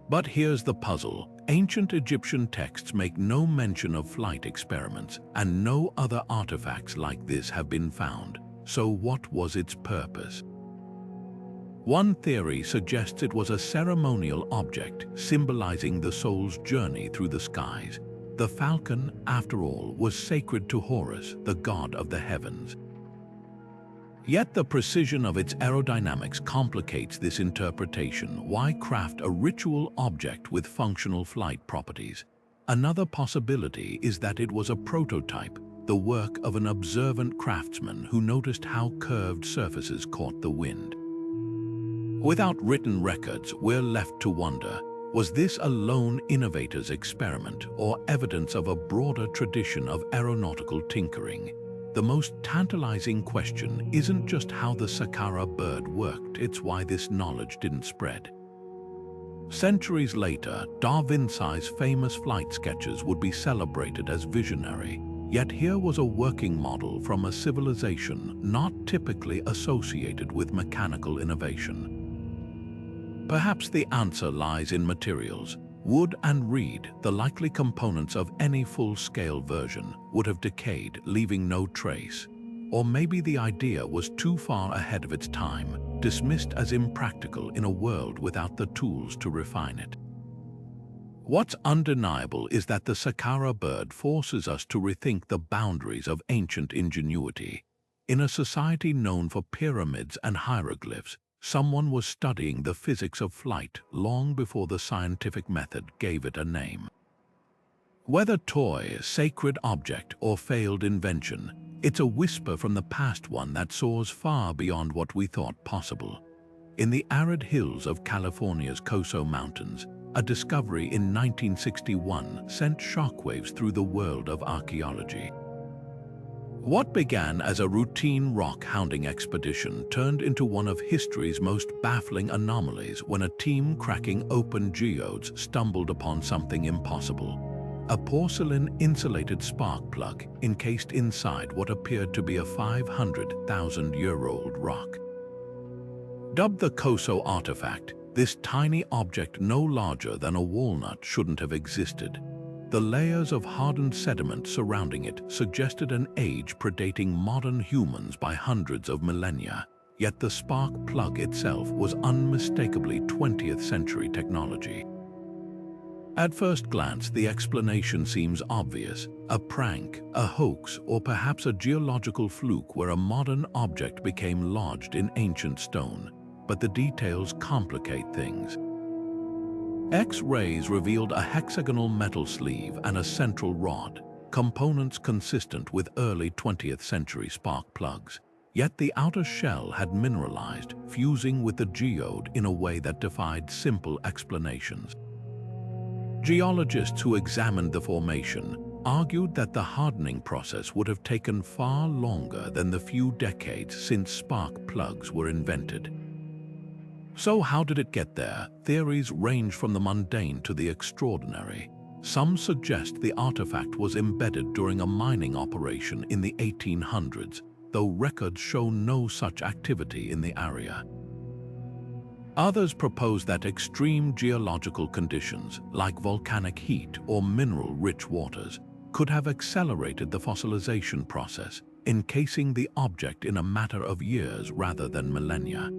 But here's the puzzle. Ancient Egyptian texts make no mention of flight experiments, and no other artifacts like this have been found. So what was its purpose? One theory suggests it was a ceremonial object symbolizing the soul's journey through the skies. The falcon, after all, was sacred to Horus, the god of the heavens. Yet the precision of its aerodynamics complicates this interpretation. Why craft a ritual object with functional flight properties? Another possibility is that it was a prototype, the work of an observant craftsman who noticed how curved surfaces caught the wind. Without written records, we're left to wonder, was this a lone innovator's experiment or evidence of a broader tradition of aeronautical tinkering? The most tantalizing question isn't just how the Saqqara bird worked, it's why this knowledge didn't spread. Centuries later, Da Vinci's famous flight sketches would be celebrated as visionary, yet here was a working model from a civilization not typically associated with mechanical innovation. Perhaps the answer lies in materials. Wood and reed, the likely components of any full-scale version, would have decayed, leaving no trace. Or maybe the idea was too far ahead of its time, dismissed as impractical in a world without the tools to refine it. What's undeniable is that the Saqqara bird forces us to rethink the boundaries of ancient ingenuity. In a society known for pyramids and hieroglyphs, someone was studying the physics of flight long before the scientific method gave it a name. Whether toy, sacred object, or failed invention, it's a whisper from the past one that soars far beyond what we thought possible. In the arid hills of California's Coso Mountains, a discovery in 1961 sent shockwaves through the world of archaeology. What began as a routine rock-hounding expedition turned into one of history's most baffling anomalies when a team cracking open geodes stumbled upon something impossible. A porcelain-insulated spark plug encased inside what appeared to be a 500,000-year-old rock. Dubbed the Coso artifact, this tiny object no larger than a walnut shouldn't have existed. The layers of hardened sediment surrounding it suggested an age predating modern humans by hundreds of millennia, yet the spark plug itself was unmistakably 20th century technology. At first glance, the explanation seems obvious: a prank, a hoax, or perhaps a geological fluke where a modern object became lodged in ancient stone. But the details complicate things. X-rays revealed a hexagonal metal sleeve and a central rod, components consistent with early 20th century spark plugs. Yet the outer shell had mineralized, fusing with the geode in a way that defied simple explanations. Geologists who examined the formation argued that the hardening process would have taken far longer than the few decades since spark plugs were invented. So how did it get there? Theories range from the mundane to the extraordinary. Some suggest the artifact was embedded during a mining operation in the 1800s, though records show no such activity in the area. Others propose that extreme geological conditions, like volcanic heat or mineral-rich waters, could have accelerated the fossilization process, encasing the object in a matter of years rather than millennia.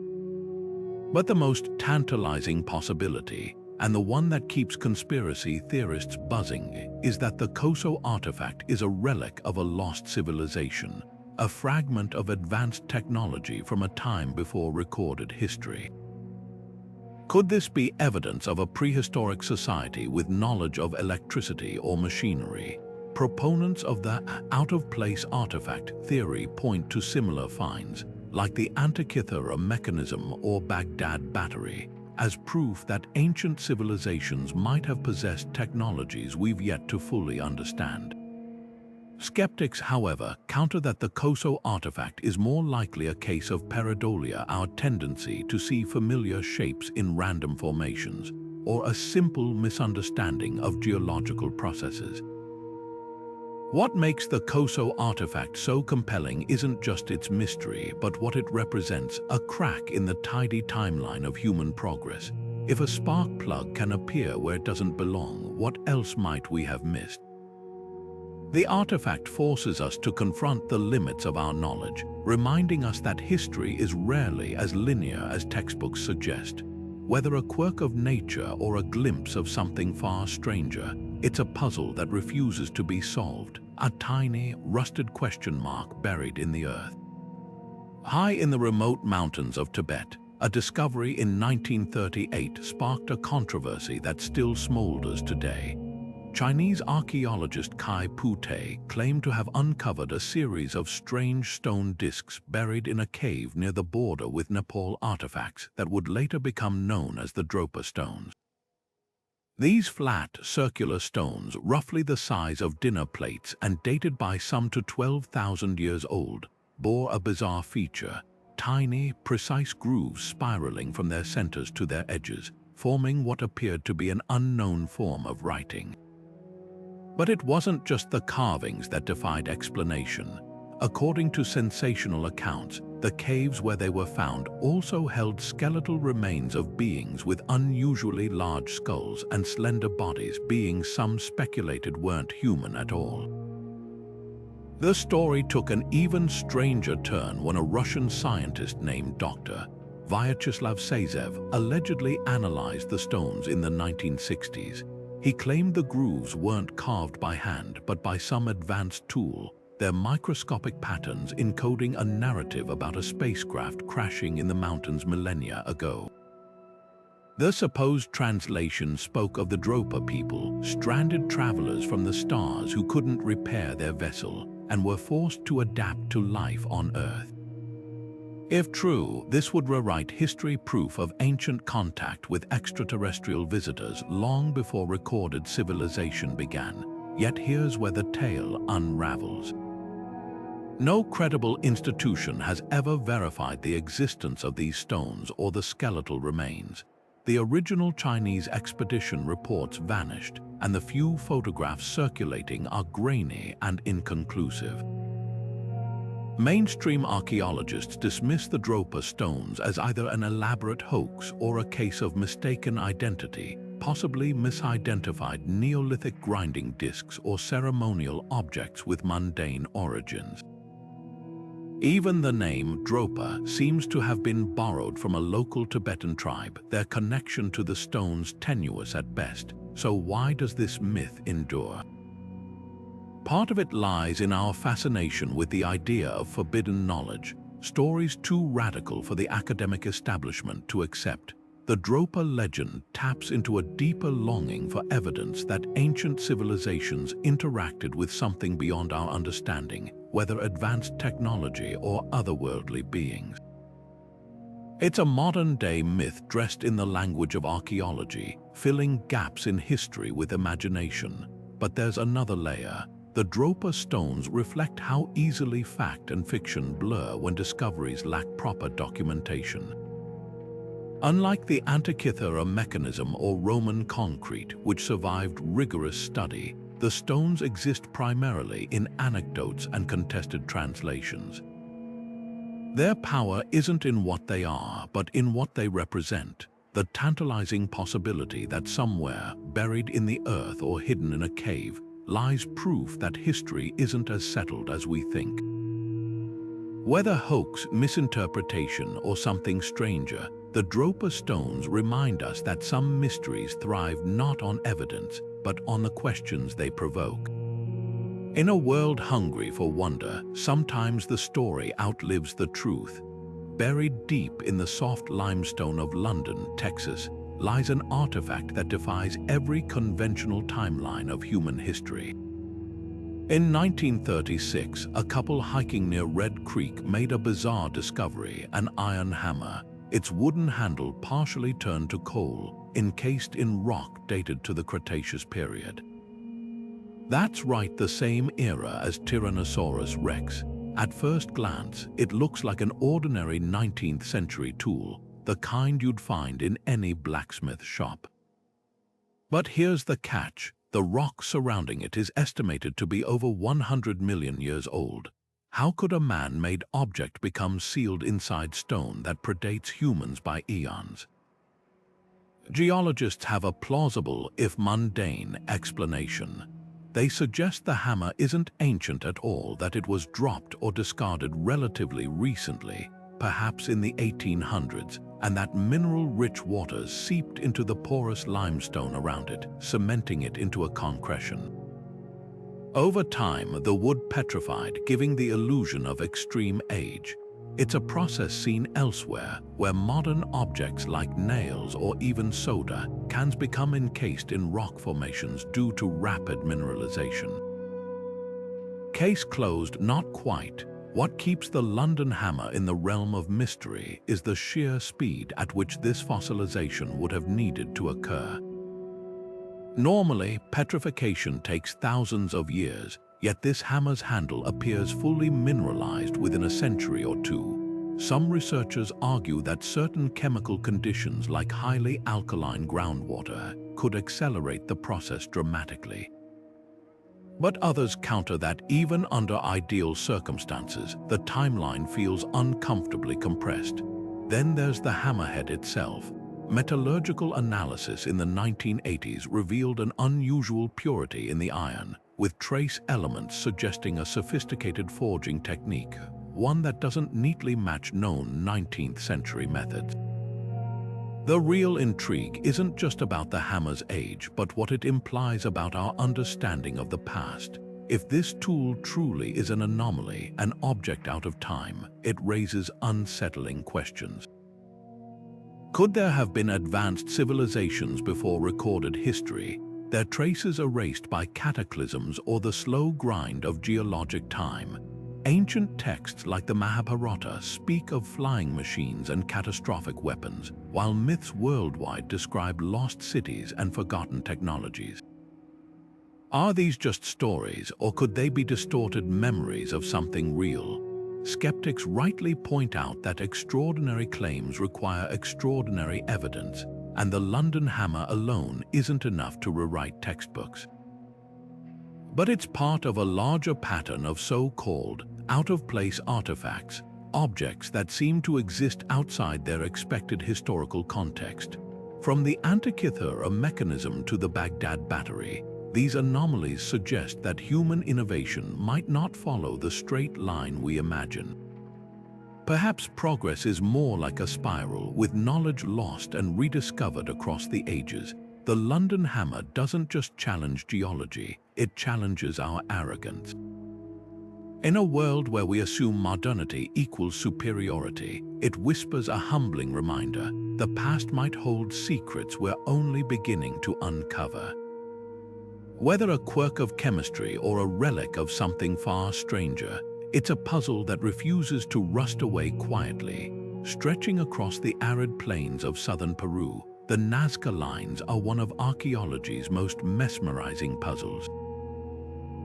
But the most tantalizing possibility, and the one that keeps conspiracy theorists buzzing, is that the Coso artifact is a relic of a lost civilization, a fragment of advanced technology from a time before recorded history. Could this be evidence of a prehistoric society with knowledge of electricity or machinery? Proponents of the out-of-place artifact theory point to similar finds, like the Antikythera Mechanism or Baghdad Battery, as proof that ancient civilizations might have possessed technologies we've yet to fully understand. Skeptics, however, counter that the Coso artifact is more likely a case of pareidolia, our tendency to see familiar shapes in random formations, or a simple misunderstanding of geological processes. What makes the Coso artifact so compelling isn't just its mystery, but what it represents: a crack in the tidy timeline of human progress. If a spark plug can appear where it doesn't belong, what else might we have missed? The artifact forces us to confront the limits of our knowledge, reminding us that history is rarely as linear as textbooks suggest. Whether a quirk of nature or a glimpse of something far stranger, it's a puzzle that refuses to be solved, a tiny, rusted question mark buried in the earth. High in the remote mountains of Tibet, a discovery in 1938 sparked a controversy that still smolders today. Chinese archaeologist Kai Pute claimed to have uncovered a series of strange stone discs buried in a cave near the border with Nepal artifacts that would later become known as the Dropa stones. These flat, circular stones, roughly the size of dinner plates and dated by some to 12,000 years old, bore a bizarre feature: tiny, precise grooves spiraling from their centers to their edges, forming what appeared to be an unknown form of writing. But it wasn't just the carvings that defied explanation. According to sensational accounts, the caves where they were found also held skeletal remains of beings with unusually large skulls and slender bodies, beings some speculated weren't human at all. The story took an even stranger turn when a Russian scientist named Dr. Vyacheslav Sazev allegedly analyzed the stones in the 1960s. He claimed the grooves weren't carved by hand but by some advanced tool, their microscopic patterns encoding a narrative about a spacecraft crashing in the mountains millennia ago. The supposed translation spoke of the Dropa people, stranded travelers from the stars who couldn't repair their vessel and were forced to adapt to life on Earth. If true, this would rewrite history, proof of ancient contact with extraterrestrial visitors long before recorded civilization began. Yet here's where the tale unravels. No credible institution has ever verified the existence of these stones or the skeletal remains. The original Chinese expedition reports vanished, and the few photographs circulating are grainy and inconclusive. Mainstream archaeologists dismiss the Dropa stones as either an elaborate hoax or a case of mistaken identity, possibly misidentified Neolithic grinding discs or ceremonial objects with mundane origins. Even the name Dropa seems to have been borrowed from a local Tibetan tribe, their connection to the stones tenuous at best. So why does this myth endure? Part of it lies in our fascination with the idea of forbidden knowledge, stories too radical for the academic establishment to accept. The Dropa legend taps into a deeper longing for evidence that ancient civilizations interacted with something beyond our understanding, whether advanced technology or otherworldly beings. It's a modern-day myth dressed in the language of archaeology, filling gaps in history with imagination. But there's another layer. The Dropa stones reflect how easily fact and fiction blur when discoveries lack proper documentation. Unlike the Antikythera Mechanism or Roman concrete, which survived rigorous study, the stones exist primarily in anecdotes and contested translations. Their power isn't in what they are, but in what they represent. The tantalizing possibility that somewhere, buried in the earth or hidden in a cave, lies proof that history isn't as settled as we think. Whether hoax, misinterpretation, or something stranger, the Dropa stones remind us that some mysteries thrive not on evidence, but on the questions they provoke. In a world hungry for wonder, sometimes the story outlives the truth. Buried deep in the soft limestone of London, Texas, lies an artifact that defies every conventional timeline of human history. In 1936, a couple hiking near Red Creek made a bizarre discovery: an iron hammer, its wooden handle partially turned to coal, encased in rock dated to the Cretaceous period. That's right, the same era as Tyrannosaurus rex. At first glance, it looks like an ordinary 19th century tool, the kind you'd find in any blacksmith shop. But here's the catch: the rock surrounding it is estimated to be over 100 million years old. How could a man-made object become sealed inside stone that predates humans by eons? Geologists have a plausible, if mundane, explanation. They suggest the hammer isn't ancient at all, that it was dropped or discarded relatively recently, perhaps in the 1800s, and that mineral-rich waters seeped into the porous limestone around it, cementing it into a concretion. Over time, the wood petrified, giving the illusion of extreme age. It's a process seen elsewhere, where modern objects like nails or even soda cans become encased in rock formations due to rapid mineralization. Case closed, not quite. What keeps the London hammer in the realm of mystery is the sheer speed at which this fossilization would have needed to occur. Normally, petrification takes thousands of years, yet this hammer's handle appears fully mineralized within a century or two. Some researchers argue that certain chemical conditions like highly alkaline groundwater could accelerate the process dramatically. But others counter that even under ideal circumstances, the timeline feels uncomfortably compressed. Then there's the hammerhead itself. Metallurgical analysis in the 1980s revealed an unusual purity in the iron, with trace elements suggesting a sophisticated forging technique, one that doesn't neatly match known 19th century methods. The real intrigue isn't just about the hammer's age, but what it implies about our understanding of the past. If this tool truly is an anomaly, an object out of time, it raises unsettling questions. Could there have been advanced civilizations before recorded history, their traces erased by cataclysms or the slow grind of geologic time? Ancient texts like the Mahabharata speak of flying machines and catastrophic weapons, while myths worldwide describe lost cities and forgotten technologies. Are these just stories, or could they be distorted memories of something real? Skeptics rightly point out that extraordinary claims require extraordinary evidence, and the London hammer alone isn't enough to rewrite textbooks. But it's part of a larger pattern of so-called out-of-place artifacts, objects that seem to exist outside their expected historical context. From the Antikythera Mechanism to the Baghdad Battery, these anomalies suggest that human innovation might not follow the straight line we imagine. Perhaps progress is more like a spiral, with knowledge lost and rediscovered across the ages. The London hammer doesn't just challenge geology, it challenges our arrogance. In a world where we assume modernity equals superiority, it whispers a humbling reminder: the past might hold secrets we're only beginning to uncover. Whether a quirk of chemistry or a relic of something far stranger, it's a puzzle that refuses to rust away quietly. Stretching across the arid plains of southern Peru, the Nazca Lines are one of archaeology's most mesmerizing puzzles.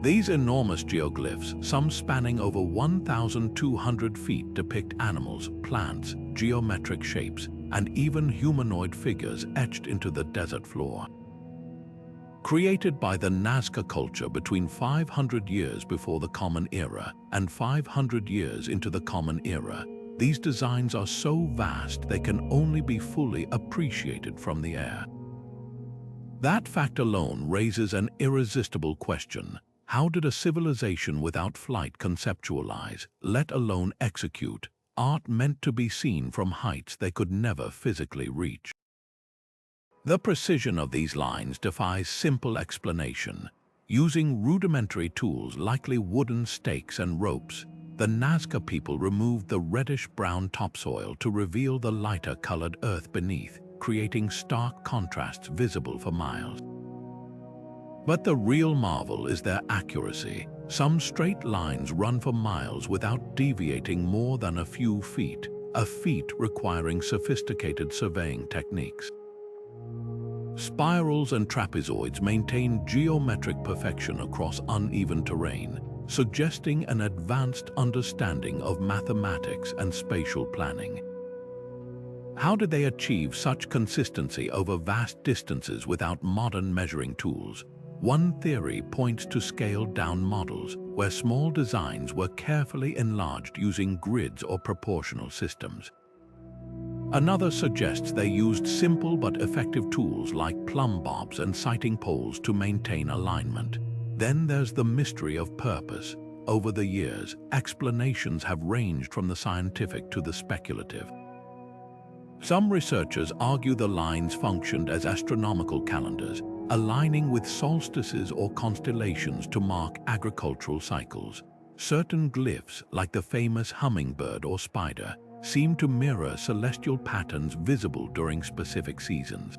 These enormous geoglyphs, some spanning over 1,200 feet, depict animals, plants, geometric shapes, and even humanoid figures etched into the desert floor. Created by the Nazca culture between 500 years before the Common Era and 500 years into the Common Era, these designs are so vast they can only be fully appreciated from the air. That fact alone raises an irresistible question: how did a civilization without flight conceptualize, let alone execute, art meant to be seen from heights they could never physically reach? The precision of these lines defies simple explanation. Using rudimentary tools, likely wooden stakes and ropes, the Nazca people removed the reddish-brown topsoil to reveal the lighter-colored earth beneath, creating stark contrasts visible for miles. But the real marvel is their accuracy. Some straight lines run for miles without deviating more than a few feet, a feat requiring sophisticated surveying techniques. Spirals and trapezoids maintain geometric perfection across uneven terrain, suggesting an advanced understanding of mathematics and spatial planning. How did they achieve such consistency over vast distances without modern measuring tools? One theory points to scaled-down models, where small designs were carefully enlarged using grids or proportional systems. Another suggests they used simple but effective tools like plumb bobs and sighting poles to maintain alignment. Then there's the mystery of purpose. Over the years, explanations have ranged from the scientific to the speculative. Some researchers argue the lines functioned as astronomical calendars, aligning with solstices or constellations to mark agricultural cycles. certain glyphs, like the famous hummingbird or spider, seem to mirror celestial patterns visible during specific seasons.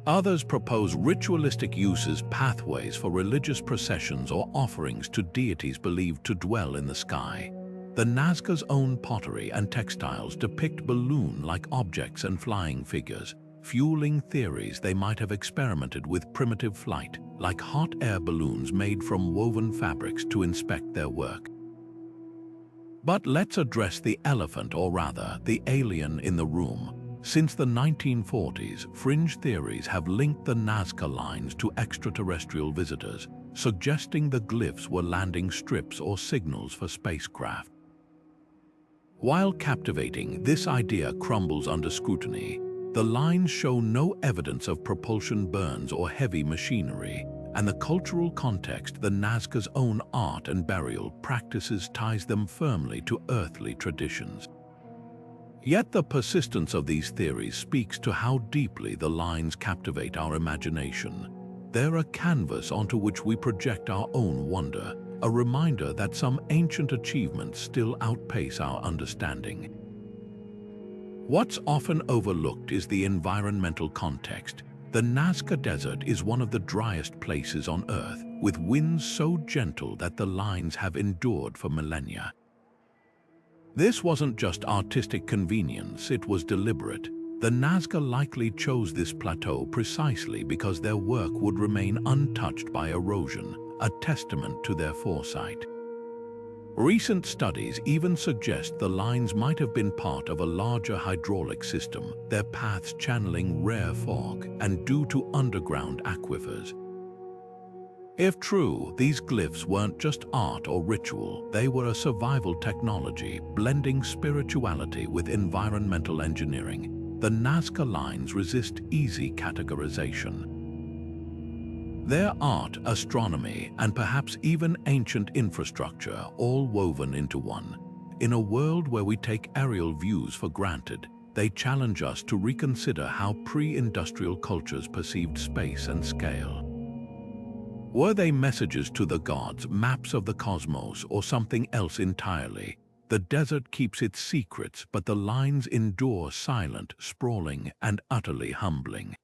Others propose ritualistic uses, pathways for religious processions or offerings to deities believed to dwell in the sky. The Nazca's own pottery and textiles depict balloon-like objects and flying figures, fueling theories they might have experimented with primitive flight, like hot air balloons made from woven fabrics to inspect their work. But let's address the elephant, or rather, the alien in the room. Since the 1940s, fringe theories have linked the Nazca Lines to extraterrestrial visitors, suggesting the glyphs were landing strips or signals for spacecraft. While captivating, this idea crumbles under scrutiny. The lines show no evidence of propulsion burns or heavy machinery, and the cultural context, the Nazca's own art and burial practices, ties them firmly to earthly traditions. Yet the persistence of these theories speaks to how deeply the lines captivate our imagination. They're a canvas onto which we project our own wonder, a reminder that some ancient achievements still outpace our understanding. What's often overlooked is the environmental context. The Nazca Desert is one of the driest places on Earth, with winds so gentle that the lines have endured for millennia. This wasn't just artistic convenience, it was deliberate. The Nazca likely chose this plateau precisely because their work would remain untouched by erosion, a testament to their foresight. Recent studies even suggest the lines might have been part of a larger hydraulic system, their paths channeling rare fog and due to underground aquifers. If true, these glyphs weren't just art or ritual, they were a survival technology, blending spirituality with environmental engineering. The Nazca Lines resist easy categorization. Their art, astronomy, and perhaps even ancient infrastructure, all woven into one. In a world where we take aerial views for granted, they challenge us to reconsider how pre-industrial cultures perceived space and scale. Were they messages to the gods, maps of the cosmos, or something else entirely? The desert keeps its secrets, but the lines endure, silent, sprawling, and utterly humbling.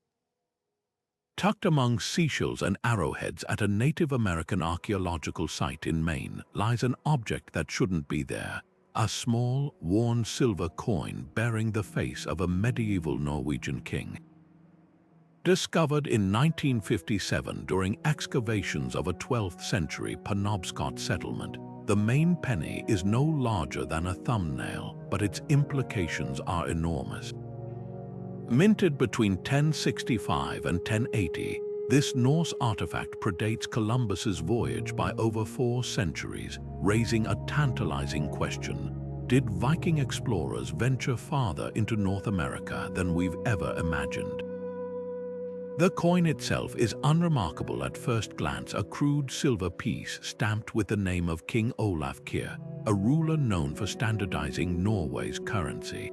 Tucked among seashells and arrowheads at a Native American archaeological site in Maine lies an object that shouldn't be there, a small, worn silver coin bearing the face of a medieval Norwegian king. Discovered in 1957 during excavations of a 12th century Penobscot settlement, the Maine penny is no larger than a thumbnail, but its implications are enormous. Minted between 1065 and 1080, this Norse artifact predates Columbus's voyage by over 4 centuries, raising a tantalizing question. Did Viking explorers venture farther into North America than we've ever imagined? The coin itself is unremarkable at first glance, a crude silver piece stamped with the name of King Olaf Kyrre, a ruler known for standardizing Norway's currency.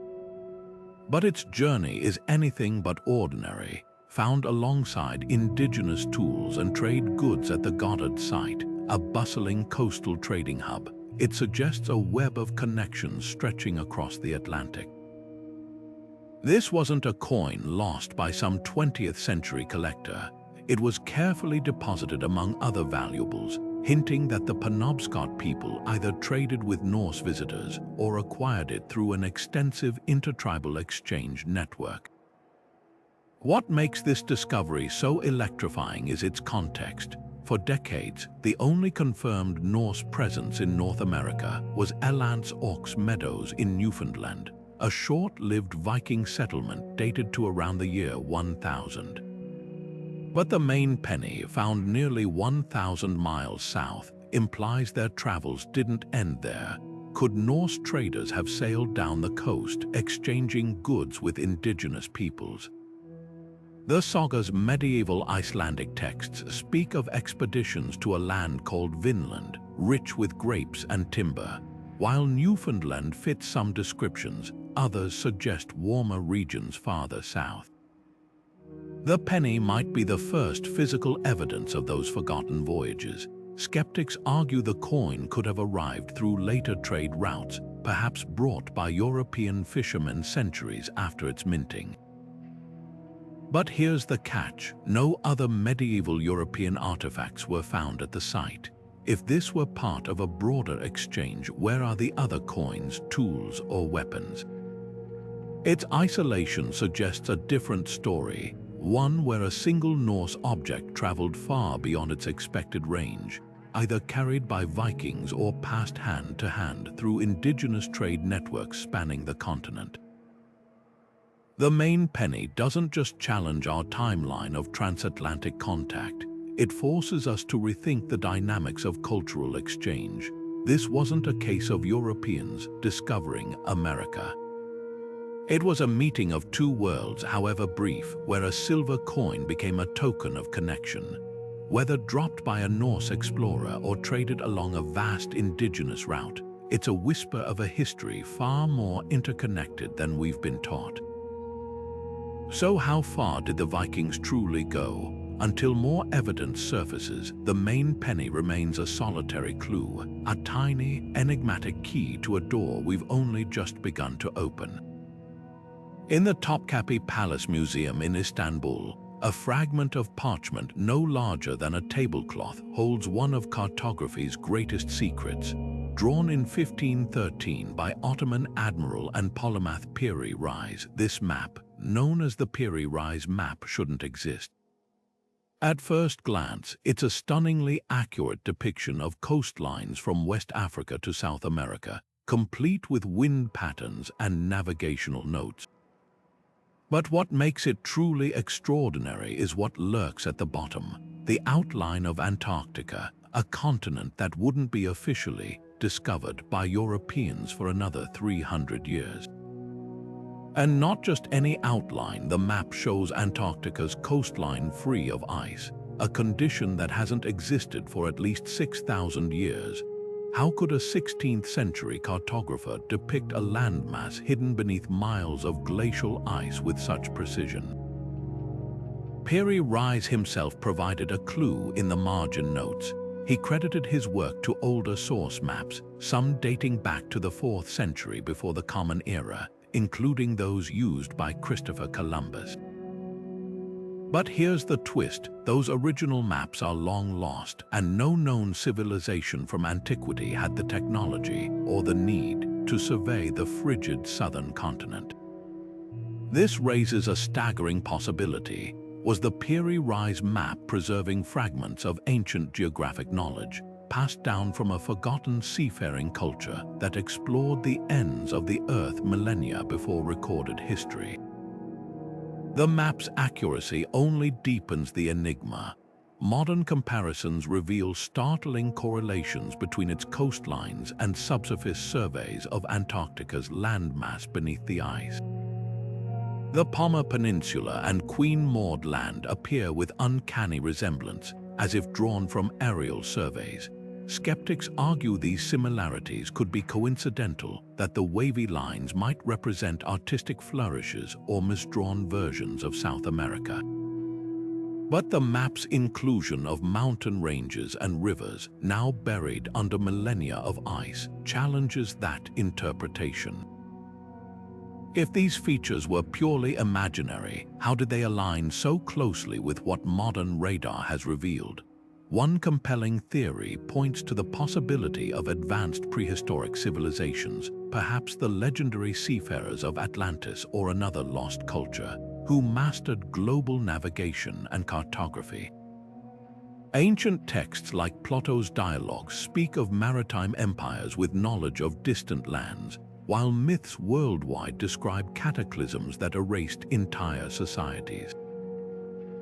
But its journey is anything but ordinary. Found alongside indigenous tools and trade goods at the Goddard site, a bustling coastal trading hub, it suggests a web of connections stretching across the Atlantic. This wasn't a coin lost by some 20th century collector. It was carefully deposited among other valuables, hinting that the Penobscot people either traded with Norse visitors or acquired it through an extensive intertribal exchange network. What makes this discovery so electrifying is its context. For decades, the only confirmed Norse presence in North America was Elance Oaks Meadows in Newfoundland, a short-lived Viking settlement dated to around the year 1000. But the Maine penny, found nearly 1,000 miles south, implies their travels didn't end there. Could Norse traders have sailed down the coast, exchanging goods with indigenous peoples? The saga's medieval Icelandic texts speak of expeditions to a land called Vinland, rich with grapes and timber. While Newfoundland fits some descriptions, others suggest warmer regions farther south. The penny might be the first physical evidence of those forgotten voyages. skeptics argue the coin could have arrived through later trade routes, perhaps brought by European fishermen centuries after its minting. But here's the catch: no other medieval European artifacts were found at the site. If this were part of a broader exchange, where are the other coins, tools, or weapons? Its isolation suggests a different story, one where a single Norse object traveled far beyond its expected range, either carried by Vikings or passed hand to hand through indigenous trade networks spanning the continent. The Maine penny doesn't just challenge our timeline of transatlantic contact, it forces us to rethink the dynamics of cultural exchange. This wasn't a case of Europeans discovering America. It was a meeting of two worlds, however brief, where a silver coin became a token of connection. Whether dropped by a Norse explorer or traded along a vast indigenous route, it's a whisper of a history far more interconnected than we've been taught. So how far did the Vikings truly go? Until more evidence surfaces, the Maine penny remains a solitary clue, a tiny, enigmatic key to a door we've only just begun to open. In the Topkapi Palace Museum in Istanbul, a fragment of parchment no larger than a tablecloth holds one of cartography's greatest secrets. Drawn in 1513 by Ottoman admiral and polymath Piri Reis, this map, known as the Piri Reis map, shouldn't exist. At first glance, it's a stunningly accurate depiction of coastlines from West Africa to South America, complete with wind patterns and navigational notes. But what makes it truly extraordinary is what lurks at the bottom, the outline of Antarctica, a continent that wouldn't be officially discovered by Europeans for another 300 years. And not just any outline, the map shows Antarctica's coastline free of ice, a condition that hasn't existed for at least 6,000 years. How could a 16th century cartographer depict a landmass hidden beneath miles of glacial ice with such precision? Piri Reis himself provided a clue in the margin notes. He credited his work to older source maps, some dating back to the 4th century before the Common Era, including those used by Christopher Columbus. But here's the twist: those original maps are long lost, and no known civilization from antiquity had the technology or the need to survey the frigid southern continent. This raises a staggering possibility. Was the Piri Reis map preserving fragments of ancient geographic knowledge, passed down from a forgotten seafaring culture that explored the ends of the Earth millennia before recorded history? The map's accuracy only deepens the enigma. Modern comparisons reveal startling correlations between its coastlines and subsurface surveys of Antarctica's landmass beneath the ice. The Pommer Peninsula and Queen Maud Land appear with uncanny resemblance, as if drawn from aerial surveys. Skeptics argue these similarities could be coincidental, that the wavy lines might represent artistic flourishes or misdrawn versions of South America. But the map's inclusion of mountain ranges and rivers, now buried under millennia of ice, challenges that interpretation. If these features were purely imaginary, how did they align so closely with what modern radar has revealed? One compelling theory points to the possibility of advanced prehistoric civilizations, perhaps the legendary seafarers of Atlantis or another lost culture, who mastered global navigation and cartography. Ancient texts like Plato's dialogues speak of maritime empires with knowledge of distant lands, while myths worldwide describe cataclysms that erased entire societies.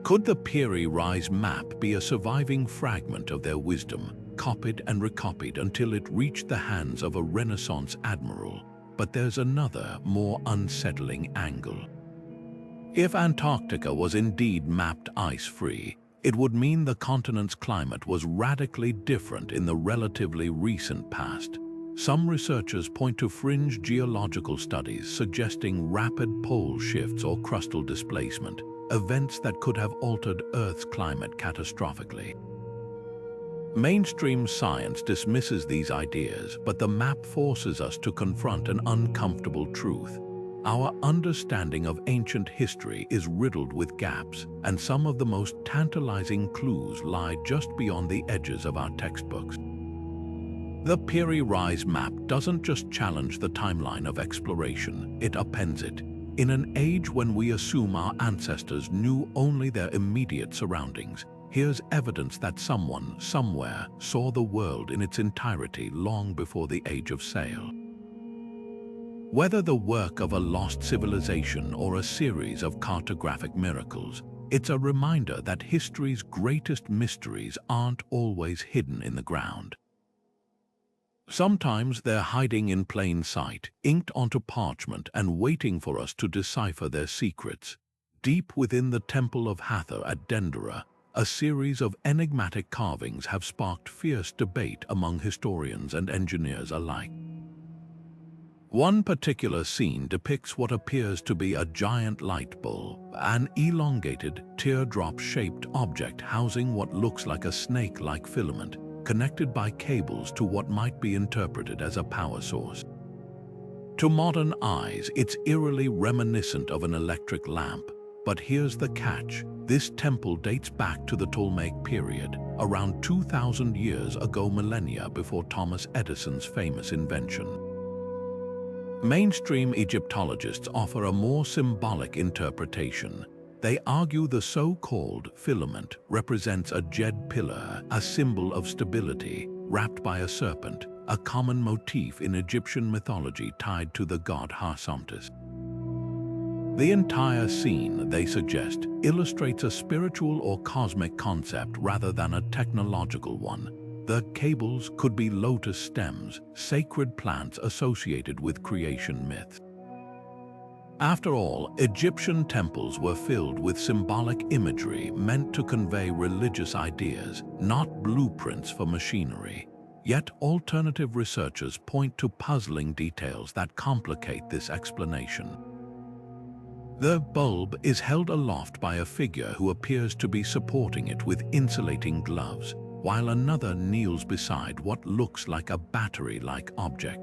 Could the Piri Reis map be a surviving fragment of their wisdom, copied and recopied until it reached the hands of a Renaissance admiral? But there's another, more unsettling angle. If Antarctica was indeed mapped ice-free, it would mean the continent's climate was radically different in the relatively recent past. Some researchers point to fringe geological studies suggesting rapid pole shifts or crustal displacement, events that could have altered Earth's climate catastrophically. Mainstream science dismisses these ideas, but the map forces us to confront an uncomfortable truth. Our understanding of ancient history is riddled with gaps, and some of the most tantalizing clues lie just beyond the edges of our textbooks. The Piri Reis map doesn't just challenge the timeline of exploration, it upends it. In an age when we assume our ancestors knew only their immediate surroundings, here's evidence that someone, somewhere, saw the world in its entirety long before the age of sail. Whether the work of a lost civilization or a series of cartographic miracles, it's a reminder that history's greatest mysteries aren't always hidden in the ground. Sometimes they're hiding in plain sight, inked onto parchment and waiting for us to decipher their secrets. Deep within the Temple of Hathor at Dendera, a series of enigmatic carvings have sparked fierce debate among historians and engineers alike. One particular scene depicts what appears to be a giant light bulb, an elongated, teardrop-shaped object housing what looks like a snake-like filament, connected by cables to what might be interpreted as a power source. To modern eyes, it's eerily reminiscent of an electric lamp, but here's the catch. This temple dates back to the Ptolemaic period, around 2,000 years ago, millennia before Thomas Edison's famous invention. Mainstream Egyptologists offer a more symbolic interpretation. They argue the so-called filament represents a jed pillar, a symbol of stability, wrapped by a serpent, a common motif in Egyptian mythology tied to the god Harsamtis. The entire scene, they suggest, illustrates a spiritual or cosmic concept rather than a technological one. The cables could be lotus stems, sacred plants associated with creation myths. After all, Egyptian temples were filled with symbolic imagery meant to convey religious ideas, not blueprints for machinery. Yet alternative researchers point to puzzling details that complicate this explanation. The bulb is held aloft by a figure who appears to be supporting it with insulating gloves, while another kneels beside what looks like a battery-like object.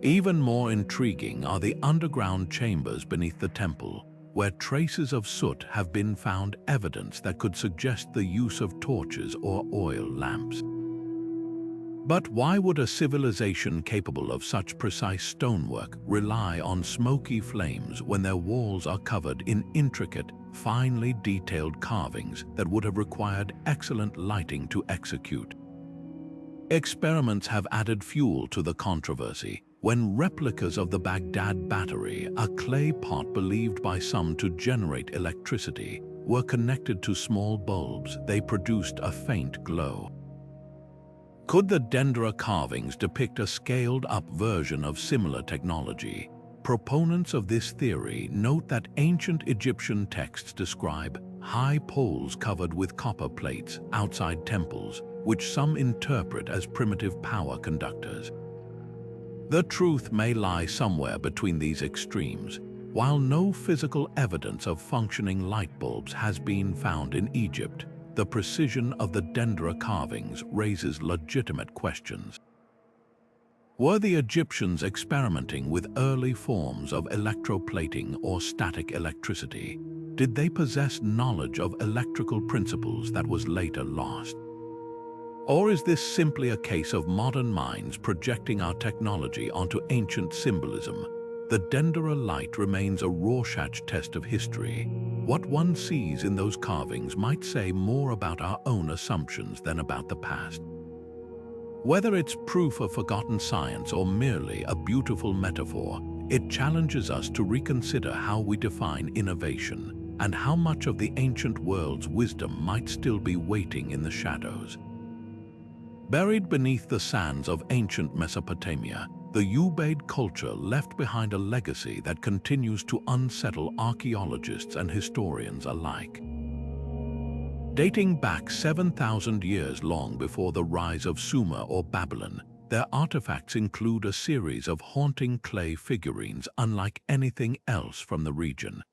Even more intriguing are the underground chambers beneath the temple, where traces of soot have been found, evidence that could suggest the use of torches or oil lamps. But why would a civilization capable of such precise stonework rely on smoky flames when their walls are covered in intricate, finely detailed carvings that would have required excellent lighting to execute? Experiments have added fuel to the controversy when replicas of the Baghdad Battery, a clay pot believed by some to generate electricity, were connected to small bulbs. They produced a faint glow. Could the Dendera carvings depict a scaled-up version of similar technology? Proponents of this theory note that ancient Egyptian texts describe high poles covered with copper plates outside temples, which some interpret as primitive power conductors. The truth may lie somewhere between these extremes. While no physical evidence of functioning light bulbs has been found in Egypt, the precision of the Dendera carvings raises legitimate questions. Were the Egyptians experimenting with early forms of electroplating or static electricity? Did they possess knowledge of electrical principles that was later lost? Or is this simply a case of modern minds projecting our technology onto ancient symbolism? The Dendera Light remains a Rorschach test of history. What one sees in those carvings might say more about our own assumptions than about the past. Whether it's proof of forgotten science or merely a beautiful metaphor, it challenges us to reconsider how we define innovation and how much of the ancient world's wisdom might still be waiting in the shadows. Buried beneath the sands of ancient Mesopotamia, the Ubaid culture left behind a legacy that continues to unsettle archaeologists and historians alike. Dating back 7,000 years long before the rise of Sumer or Babylon, their artifacts include a series of haunting clay figurines unlike anything else from the region.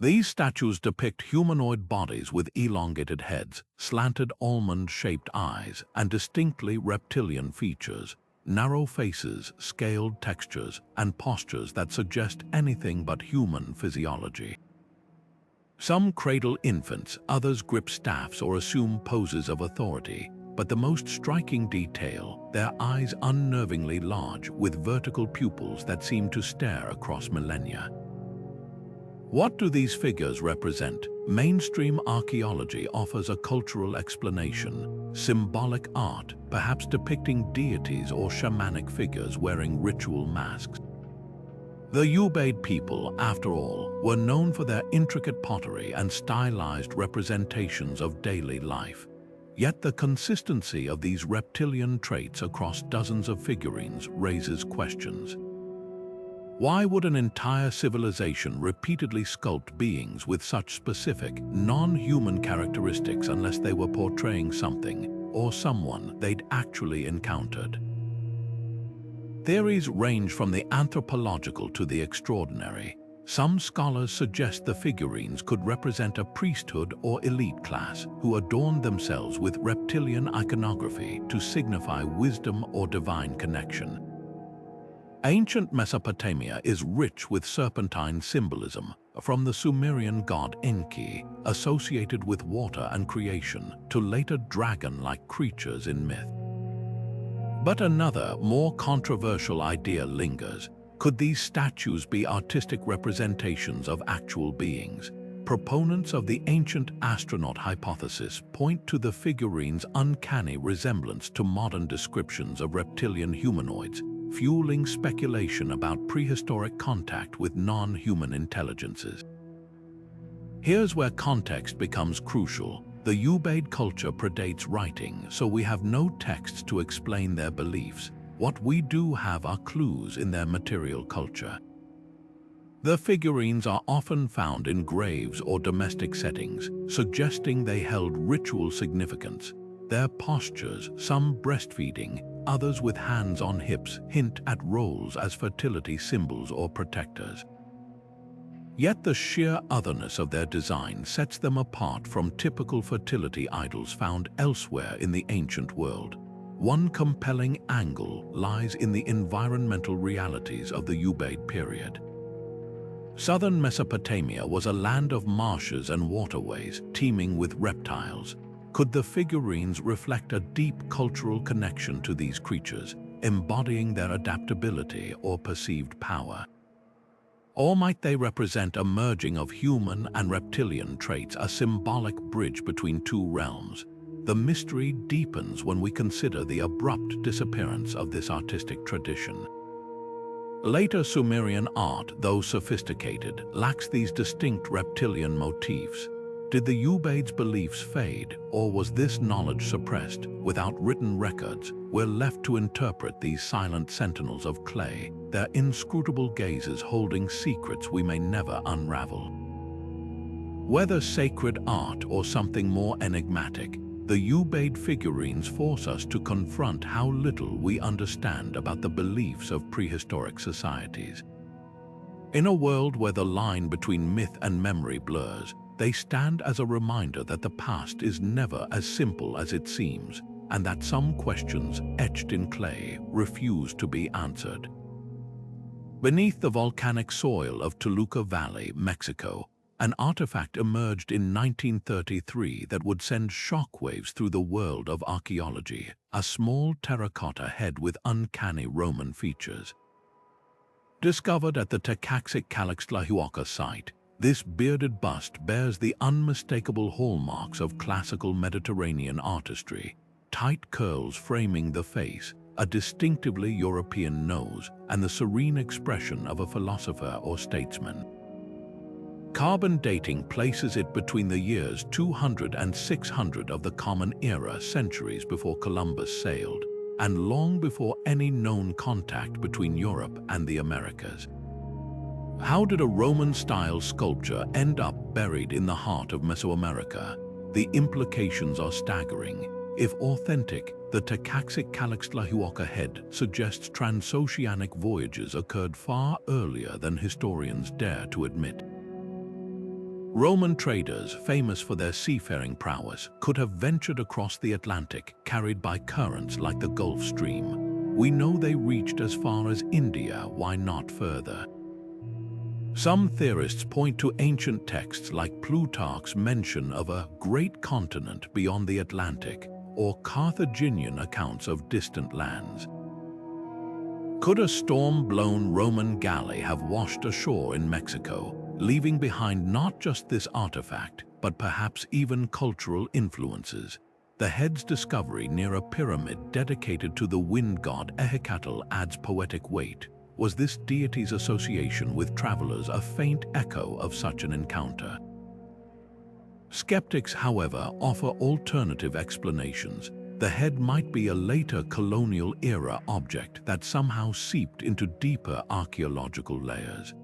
These statues depict humanoid bodies with elongated heads, slanted almond-shaped eyes, and distinctly reptilian features, narrow faces, scaled textures, and postures that suggest anything but human physiology. Some cradle infants, others grip staffs or assume poses of authority, but the most striking detail, their eyes unnervingly large with vertical pupils that seem to stare across millennia. What do these figures represent? Mainstream archaeology offers a cultural explanation, symbolic art, perhaps depicting deities or shamanic figures wearing ritual masks. The Ubaid people, after all, were known for their intricate pottery and stylized representations of daily life. Yet the consistency of these reptilian traits across dozens of figurines raises questions. Why would an entire civilization repeatedly sculpt beings with such specific, non-human characteristics unless they were portraying something or someone they'd actually encountered? Theories range from the anthropological to the extraordinary. Some scholars suggest the figurines could represent a priesthood or elite class who adorned themselves with reptilian iconography to signify wisdom or divine connection. Ancient Mesopotamia is rich with serpentine symbolism, from the Sumerian god Enki, associated with water and creation, to later dragon-like creatures in myth. But another, more controversial idea lingers. Could these statues be artistic representations of actual beings? Proponents of the ancient astronaut hypothesis point to the figurines' uncanny resemblance to modern descriptions of reptilian humanoids, fueling speculation about prehistoric contact with non-human intelligences. Here's where context becomes crucial. The Ubaid culture predates writing, so we have no texts to explain their beliefs. What we do have are clues in their material culture. The figurines are often found in graves or domestic settings, suggesting they held ritual significance. Their postures, some breastfeeding, others with hands on hips, hint at roles as fertility symbols or protectors. Yet the sheer otherness of their design sets them apart from typical fertility idols found elsewhere in the ancient world. One compelling angle lies in the environmental realities of the Ubaid period. Southern Mesopotamia was a land of marshes and waterways teeming with reptiles. Could the figurines reflect a deep cultural connection to these creatures, embodying their adaptability or perceived power? Or might they represent a merging of human and reptilian traits, a symbolic bridge between two realms? The mystery deepens when we consider the abrupt disappearance of this artistic tradition. Later Sumerian art, though sophisticated, lacks these distinct reptilian motifs. Did the Ubaids' beliefs fade, or was this knowledge suppressed? Without written records, we're left to interpret these silent sentinels of clay, their inscrutable gazes holding secrets we may never unravel. Whether sacred art or something more enigmatic, the Ubaid figurines force us to confront how little we understand about the beliefs of prehistoric societies. In a world where the line between myth and memory blurs, they stand as a reminder that the past is never as simple as it seems, and that some questions etched in clay refuse to be answered. Beneath the volcanic soil of Toluca Valley, Mexico, an artifact emerged in 1933 that would send shockwaves through the world of archaeology, a small terracotta head with uncanny Roman features. Discovered at the Tekaxitl site, this bearded bust bears the unmistakable hallmarks of classical Mediterranean artistry, tight curls framing the face, a distinctively European nose, and the serene expression of a philosopher or statesman. Carbon dating places it between the years 200 and 600 of the Common Era, centuries before Columbus sailed, and long before any known contact between Europe and the Americas. How did a Roman-style sculpture end up buried in the heart of Mesoamerica? The implications are staggering. If authentic, the Tekaxitl head suggests transoceanic voyages occurred far earlier than historians dare to admit. Roman traders, famous for their seafaring prowess, could have ventured across the Atlantic, carried by currents like the Gulf Stream. We know they reached as far as India, why not further? Some theorists point to ancient texts like Plutarch's mention of a great continent beyond the Atlantic, or Carthaginian accounts of distant lands. Could a storm-blown Roman galley have washed ashore in Mexico, leaving behind not just this artifact, but perhaps even cultural influences? The head's discovery near a pyramid dedicated to the wind god Aiká adds poetic weight. Was this deity's association with travelers a faint echo of such an encounter? Skeptics, however, offer alternative explanations. The head might be a later colonial-era object that somehow seeped into deeper archaeological layers.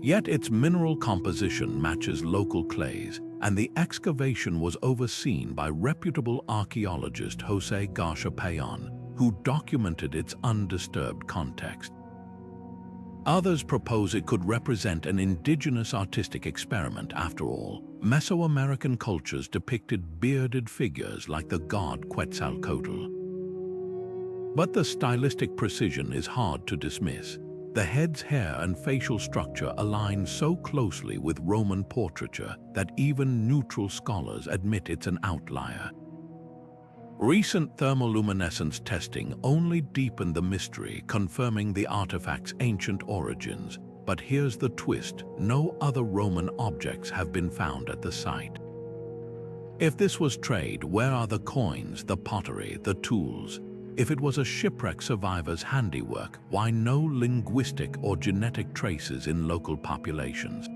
Yet its mineral composition matches local clays, and the excavation was overseen by reputable archaeologist José García Payan, who documented its undisturbed context. Others propose it could represent an indigenous artistic experiment. After all, Mesoamerican cultures depicted bearded figures like the god Quetzalcoatl. But the stylistic precision is hard to dismiss. The head's hair and facial structure align so closely with Roman portraiture that even neutral scholars admit it's an outlier. Recent thermoluminescence testing only deepened the mystery, confirming the artifact's ancient origins. But here's the twist: no other Roman objects have been found at the site. If this was trade, where are the coins, the pottery, the tools? If it was a shipwreck survivor's handiwork, why no linguistic or genetic traces in local populations?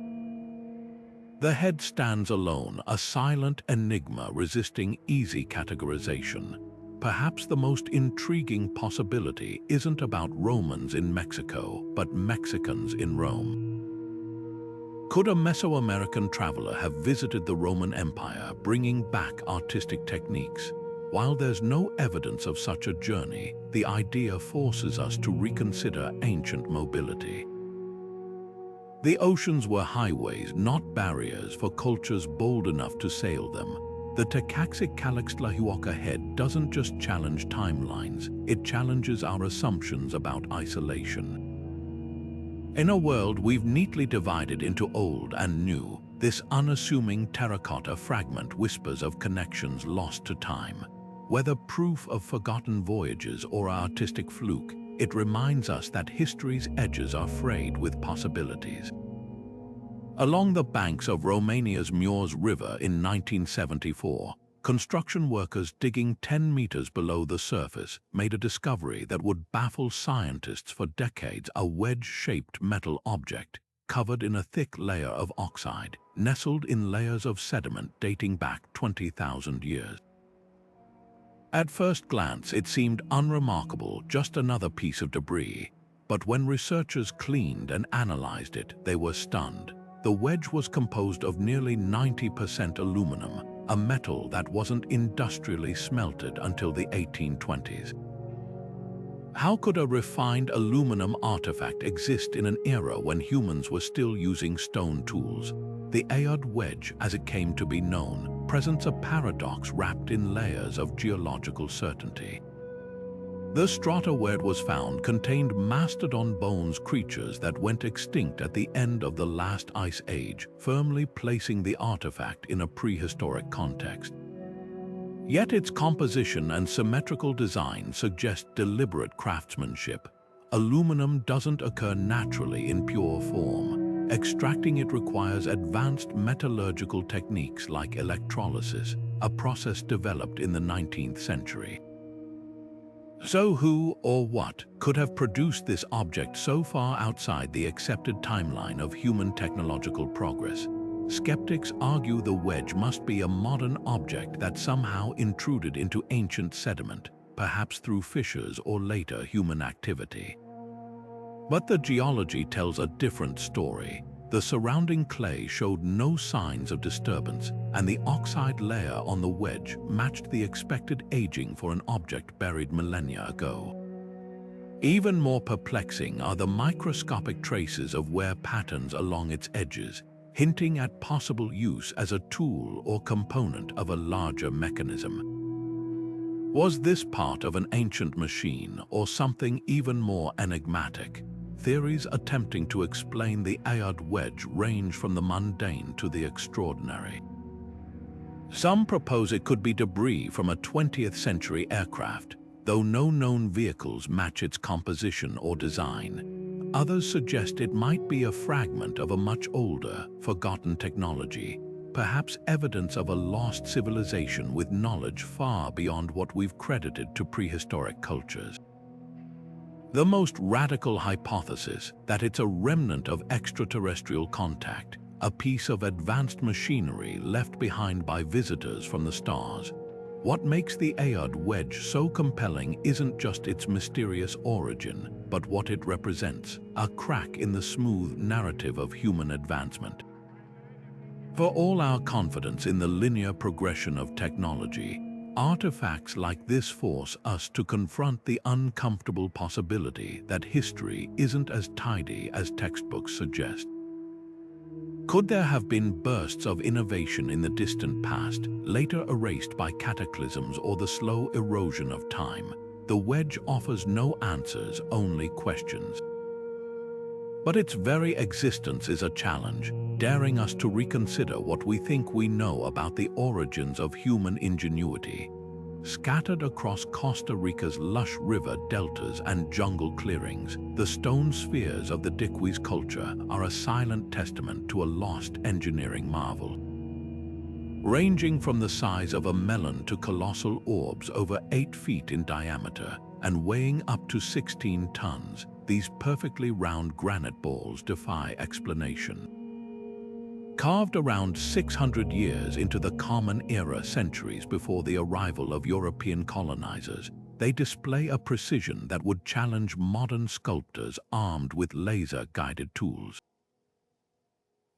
The head stands alone, a silent enigma resisting easy categorization. Perhaps the most intriguing possibility isn't about Romans in Mexico, but Mexicans in Rome. Could a Mesoamerican traveler have visited the Roman Empire, bringing back artistic techniques? While there's no evidence of such a journey, the idea forces us to reconsider ancient mobility. The oceans were highways, not barriers, for cultures bold enough to sail them. The Tekaxi-Calixtlahuoca head doesn't just challenge timelines, it challenges our assumptions about isolation. In a world we've neatly divided into old and new, this unassuming terracotta fragment whispers of connections lost to time. Whether proof of forgotten voyages or artistic fluke, it reminds us that history's edges are frayed with possibilities. Along the banks of Romania's Mureș River in 1974, construction workers digging 10 meters below the surface made a discovery that would baffle scientists for decades: a wedge-shaped metal object covered in a thick layer of oxide, nestled in layers of sediment dating back 20,000 years. At first glance, it seemed unremarkable, just another piece of debris. But when researchers cleaned and analyzed it, they were stunned. The wedge was composed of nearly 90% aluminum, a metal that wasn't industrially smelted until the 1820s. How could a refined aluminum artifact exist in an era when humans were still using stone tools? The Aiká wedge, as it came to be known, presents a paradox wrapped in layers of geological certainty. The strata where it was found contained mastodon bones, creatures that went extinct at the end of the last ice age, firmly placing the artifact in a prehistoric context. Yet its composition and symmetrical design suggest deliberate craftsmanship. Aluminum doesn't occur naturally in pure form. Extracting it requires advanced metallurgical techniques like electrolysis, a process developed in the 19th century. So who or what could have produced this object so far outside the accepted timeline of human technological progress? Skeptics argue the wedge must be a modern object that somehow intruded into ancient sediment, perhaps through fissures or later human activity. But the geology tells a different story. The surrounding clay showed no signs of disturbance, and the oxide layer on the wedge matched the expected aging for an object buried millennia ago. Even more perplexing are the microscopic traces of wear patterns along its edges, hinting at possible use as a tool or component of a larger mechanism. Was this part of an ancient machine or something even more enigmatic? Theories attempting to explain the Ayod wedge range from the mundane to the extraordinary. Some propose it could be debris from a 20th century aircraft, though no known vehicles match its composition or design. Others suggest it might be a fragment of a much older, forgotten technology, perhaps evidence of a lost civilization with knowledge far beyond what we've credited to prehistoric cultures. The most radical hypothesis that it's a remnant of extraterrestrial contact, a piece of advanced machinery left behind by visitors from the stars. What makes the Ayod wedge so compelling isn't just its mysterious origin, but what it represents, a crack in the smooth narrative of human advancement. For all our confidence in the linear progression of technology, artifacts like this force us to confront the uncomfortable possibility that history isn't as tidy as textbooks suggest. Could there have been bursts of innovation in the distant past, later erased by cataclysms or the slow erosion of time? The wedge offers no answers, only questions. But its very existence is a challenge, daring us to reconsider what we think we know about the origins of human ingenuity. Scattered across Costa Rica's lush river deltas and jungle clearings, the stone spheres of the Dikwis culture are a silent testament to a lost engineering marvel. Ranging from the size of a melon to colossal orbs over 8 feet in diameter and weighing up to 16 tons, these perfectly round granite balls defy explanation. Carved around 600 years into the Common Era, centuries before the arrival of European colonizers, they display a precision that would challenge modern sculptors armed with laser-guided tools.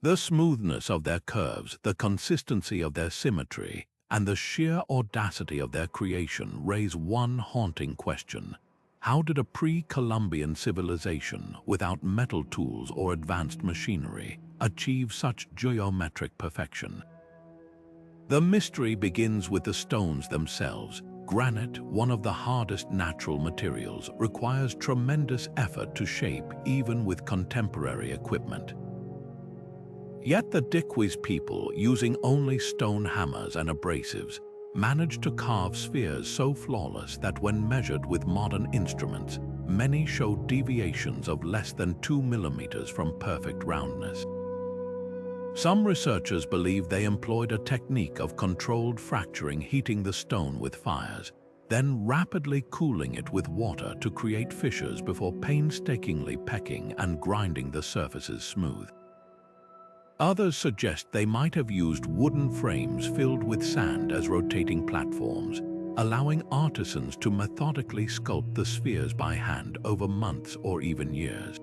The smoothness of their curves, the consistency of their symmetry, and the sheer audacity of their creation raise one haunting question. How did a pre-Columbian civilization, without metal tools or advanced machinery, achieve such geometric perfection? The mystery begins with the stones themselves. Granite, one of the hardest natural materials, requires tremendous effort to shape even with contemporary equipment. Yet the Dikwis people, using only stone hammers and abrasives, managed to carve spheres so flawless that when measured with modern instruments, many showed deviations of less than 2 millimeters from perfect roundness. Some researchers believe they employed a technique of controlled fracturing, heating the stone with fires, then rapidly cooling it with water to create fissures before painstakingly pecking and grinding the surfaces smooth. Others suggest they might have used wooden frames filled with sand as rotating platforms, allowing artisans to methodically sculpt the spheres by hand over months or even years.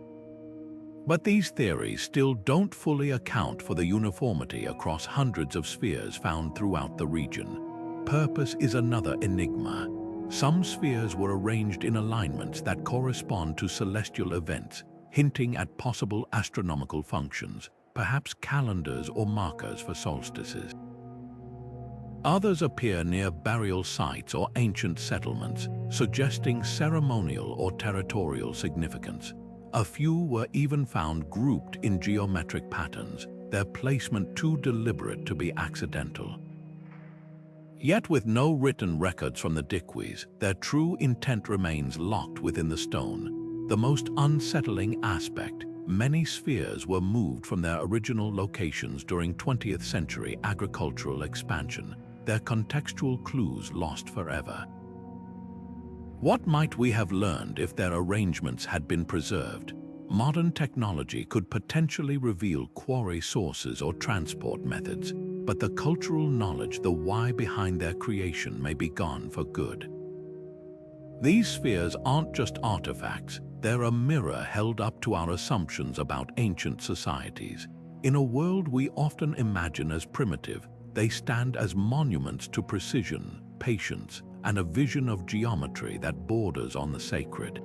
But these theories still don't fully account for the uniformity across hundreds of spheres found throughout the region. Purpose is another enigma. Some spheres were arranged in alignments that correspond to celestial events, hinting at possible astronomical functions, perhaps calendars or markers for solstices. Others appear near burial sites or ancient settlements, suggesting ceremonial or territorial significance. A few were even found grouped in geometric patterns, their placement too deliberate to be accidental. Yet with no written records from the Dikwis, their true intent remains locked within the stone. The most unsettling aspect: many spheres were moved from their original locations during 20th century agricultural expansion, their contextual clues lost forever. What might we have learned if their arrangements had been preserved? Modern technology could potentially reveal quarry sources or transport methods, but the cultural knowledge, the why behind their creation, may be gone for good. These spheres aren't just artifacts, they're a mirror held up to our assumptions about ancient societies. In a world we often imagine as primitive, they stand as monuments to precision, patience, and a vision of geometry that borders on the sacred.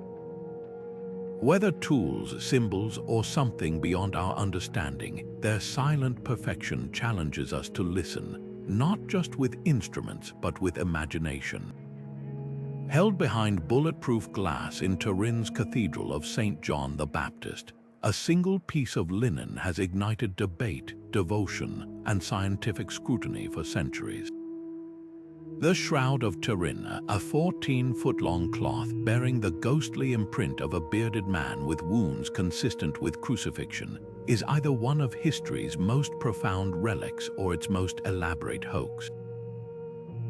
Whether tools, symbols, or something beyond our understanding, their silent perfection challenges us to listen, not just with instruments, but with imagination. Held behind bulletproof glass in Turin's Cathedral of St. John the Baptist, a single piece of linen has ignited debate, devotion, and scientific scrutiny for centuries. The Shroud of Turin, a 14-foot-long cloth bearing the ghostly imprint of a bearded man with wounds consistent with crucifixion, is either one of history's most profound relics or its most elaborate hoax.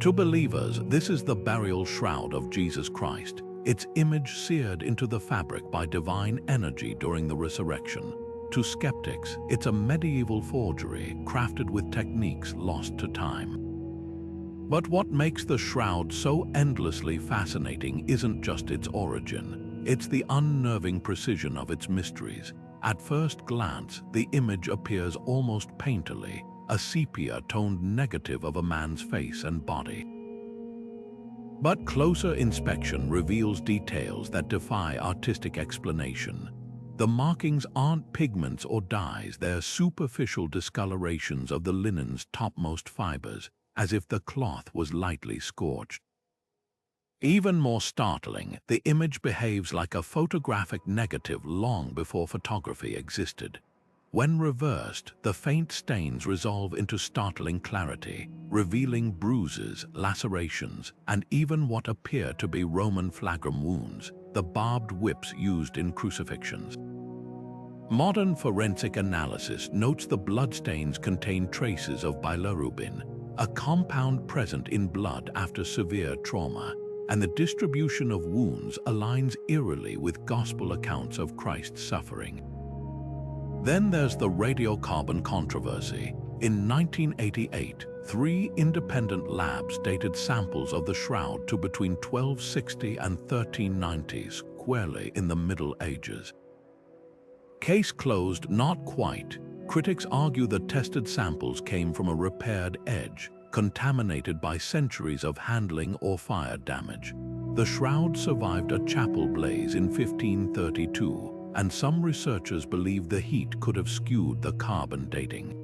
To believers, this is the burial shroud of Jesus Christ, its image seared into the fabric by divine energy during the resurrection. To skeptics, it's a medieval forgery crafted with techniques lost to time. But what makes the shroud so endlessly fascinating isn't just its origin, it's the unnerving precision of its mysteries. At first glance, the image appears almost painterly, a sepia-toned negative of a man's face and body. But closer inspection reveals details that defy artistic explanation. The markings aren't pigments or dyes, they're superficial discolorations of the linen's topmost fibers, as if the cloth was lightly scorched. Even more startling, the image behaves like a photographic negative long before photography existed. When reversed, the faint stains resolve into startling clarity, revealing bruises, lacerations, and even what appear to be Roman flagrum wounds, the barbed whips used in crucifixions. Modern forensic analysis notes the bloodstains contain traces of bilirubin, a compound present in blood after severe trauma, and the distribution of wounds aligns eerily with gospel accounts of Christ's suffering. Then there's the radiocarbon controversy. In 1988, 3 independent labs dated samples of the shroud to between 1260 and 1390, squarely in the Middle Ages. Case closed? Not quite. Critics argue the tested samples came from a repaired edge, contaminated by centuries of handling or fire damage. The shroud survived a chapel blaze in 1532, and some researchers believe the heat could have skewed the carbon dating.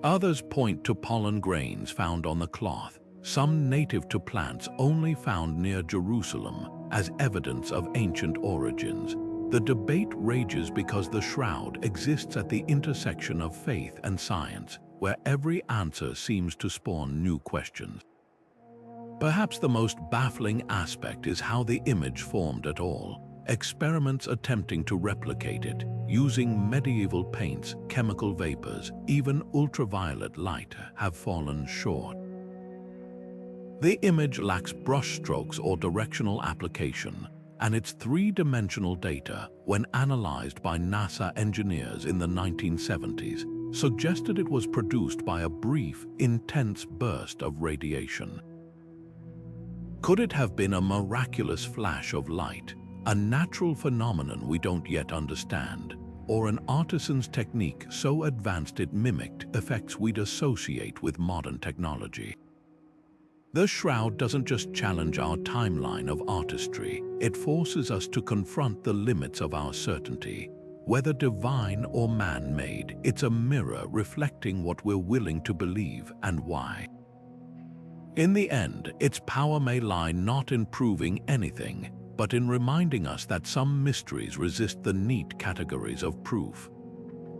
Others point to pollen grains found on the cloth, some native to plants only found near Jerusalem, as evidence of ancient origins. The debate rages because the shroud exists at the intersection of faith and science, where every answer seems to spawn new questions. Perhaps the most baffling aspect is how the image formed at all. Experiments attempting to replicate it, using medieval paints, chemical vapors, even ultraviolet light, have fallen short. The image lacks brushstrokes or directional application, and its 3-dimensional data, when analyzed by NASA engineers in the 1970s, suggested it was produced by a brief, intense burst of radiation. Could it have been a miraculous flash of light, a natural phenomenon we don't yet understand, or an artisan's technique so advanced it mimicked effects we'd associate with modern technology? The shroud doesn't just challenge our timeline of artistry, it forces us to confront the limits of our certainty. Whether divine or man-made, it's a mirror reflecting what we're willing to believe and why. In the end, its power may lie not in proving anything, but in reminding us that some mysteries resist the neat categories of proof.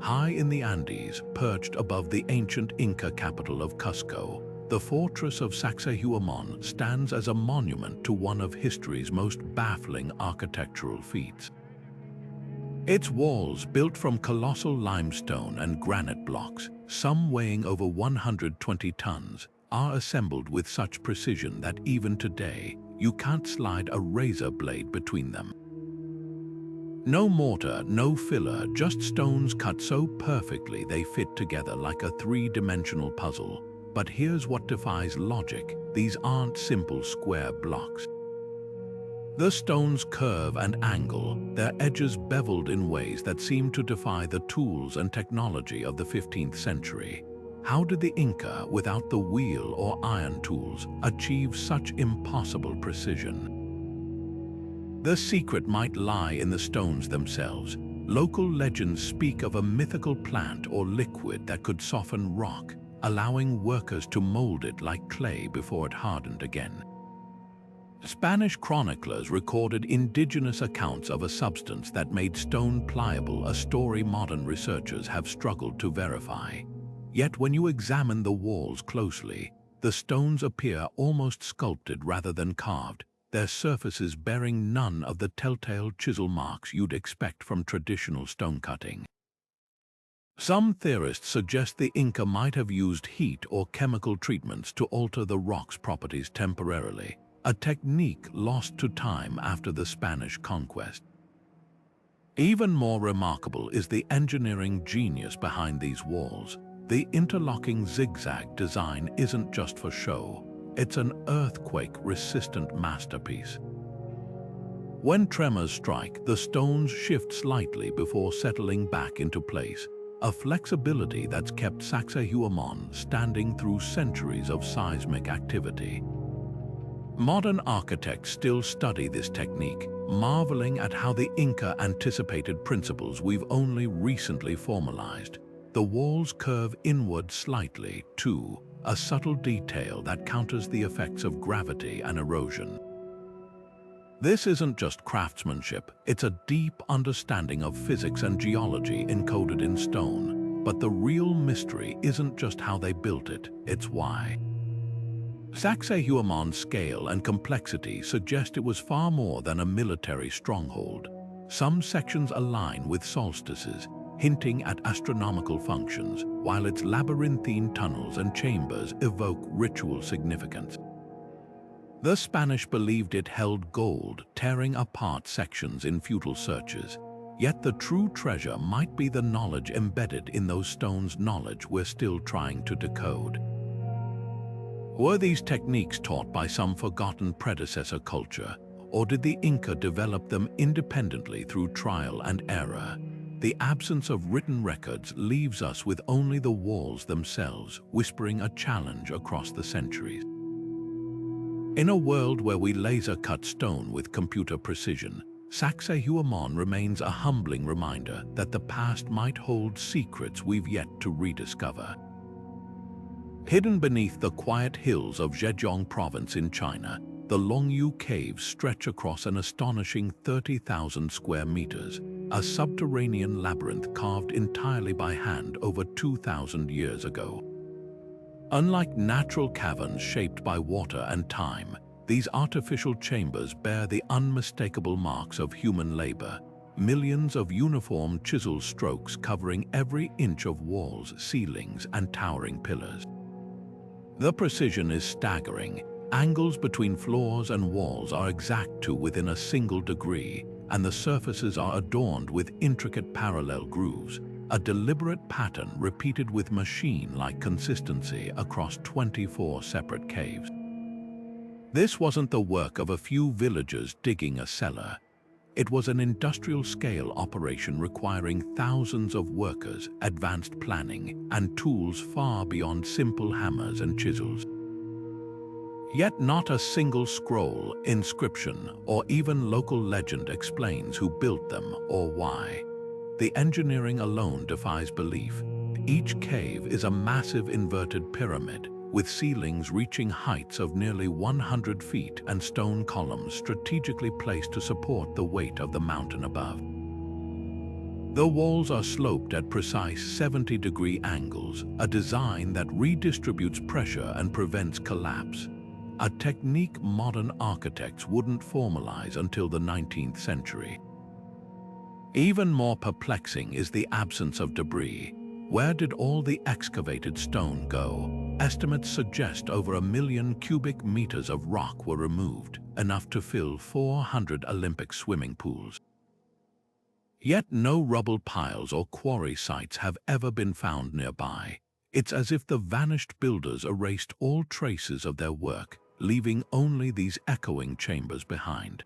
High in the Andes, perched above the ancient Inca capital of Cusco, the fortress of Sacsayhuaman stands as a monument to one of history's most baffling architectural feats. Its walls, built from colossal limestone and granite blocks, some weighing over 120 tons, are assembled with such precision that even today, you can't slide a razor blade between them. No mortar, no filler, just stones cut so perfectly they fit together like a 3-dimensional puzzle. But here's what defies logic: these aren't simple square blocks. The stones curve and angle, their edges beveled in ways that seem to defy the tools and technology of the 15th century. How did the Inca, without the wheel or iron tools, achieve such impossible precision? The secret might lie in the stones themselves. Local legends speak of a mythical plant or liquid that could soften rock, allowing workers to mold it like clay before it hardened again. Spanish chroniclers recorded indigenous accounts of a substance that made stone pliable, a story modern researchers have struggled to verify. Yet when you examine the walls closely, the stones appear almost sculpted rather than carved, their surfaces bearing none of the telltale chisel marks you'd expect from traditional stone cutting. Some theorists suggest the Inca might have used heat or chemical treatments to alter the rock's properties temporarily, a technique lost to time after the Spanish conquest. Even more remarkable is the engineering genius behind these walls. The interlocking zigzag design isn't just for show. It's an earthquake-resistant masterpiece. When tremors strike, the stones shift slightly before settling back into place, a flexibility that's kept Sacsayhuaman standing through centuries of seismic activity. Modern architects still study this technique, marveling at how the Inca anticipated principles we've only recently formalized. The walls curve inward slightly, too, a subtle detail that counters the effects of gravity and erosion. This isn't just craftsmanship, it's a deep understanding of physics and geology encoded in stone. But the real mystery isn't just how they built it, it's why. Sacsayhuaman's scale and complexity suggest it was far more than a military stronghold. Some sections align with solstices, hinting at astronomical functions, while its labyrinthine tunnels and chambers evoke ritual significance. The Spanish believed it held gold, tearing apart sections in futile searches. Yet the true treasure might be the knowledge embedded in those stones, knowledge we're still trying to decode. Were these techniques taught by some forgotten predecessor culture, or did the Inca develop them independently through trial and error? The absence of written records leaves us with only the walls themselves, whispering a challenge across the centuries. In a world where we laser-cut stone with computer precision, Sacsayhuaman remains a humbling reminder that the past might hold secrets we've yet to rediscover. Hidden beneath the quiet hills of Zhejiang province in China, the Longyu Caves stretch across an astonishing 30,000 square meters, a subterranean labyrinth carved entirely by hand over 2,000 years ago. Unlike natural caverns shaped by water and time, these artificial chambers bear the unmistakable marks of human labor, millions of uniform chisel strokes covering every inch of walls, ceilings, and towering pillars. The precision is staggering. Angles between floors and walls are exact to within a single degree, and the surfaces are adorned with intricate parallel grooves, a deliberate pattern repeated with machine-like consistency across 24 separate caves. This wasn't the work of a few villagers digging a cellar. It was an industrial-scale operation requiring thousands of workers, advanced planning, and tools far beyond simple hammers and chisels. Yet not a single scroll, inscription, or even local legend explains who built them or why. The engineering alone defies belief. Each cave is a massive inverted pyramid, with ceilings reaching heights of nearly 100 feet and stone columns strategically placed to support the weight of the mountain above. The walls are sloped at precise 70-degree angles, a design that redistributes pressure and prevents collapse, a technique modern architects wouldn't formalize until the 19th century. Even more perplexing is the absence of debris. Where did all the excavated stone go? Estimates suggest over 1 million cubic meters of rock were removed, enough to fill 400 Olympic swimming pools. Yet no rubble piles or quarry sites have ever been found nearby. It's as if the vanished builders erased all traces of their work, leaving only these echoing chambers behind.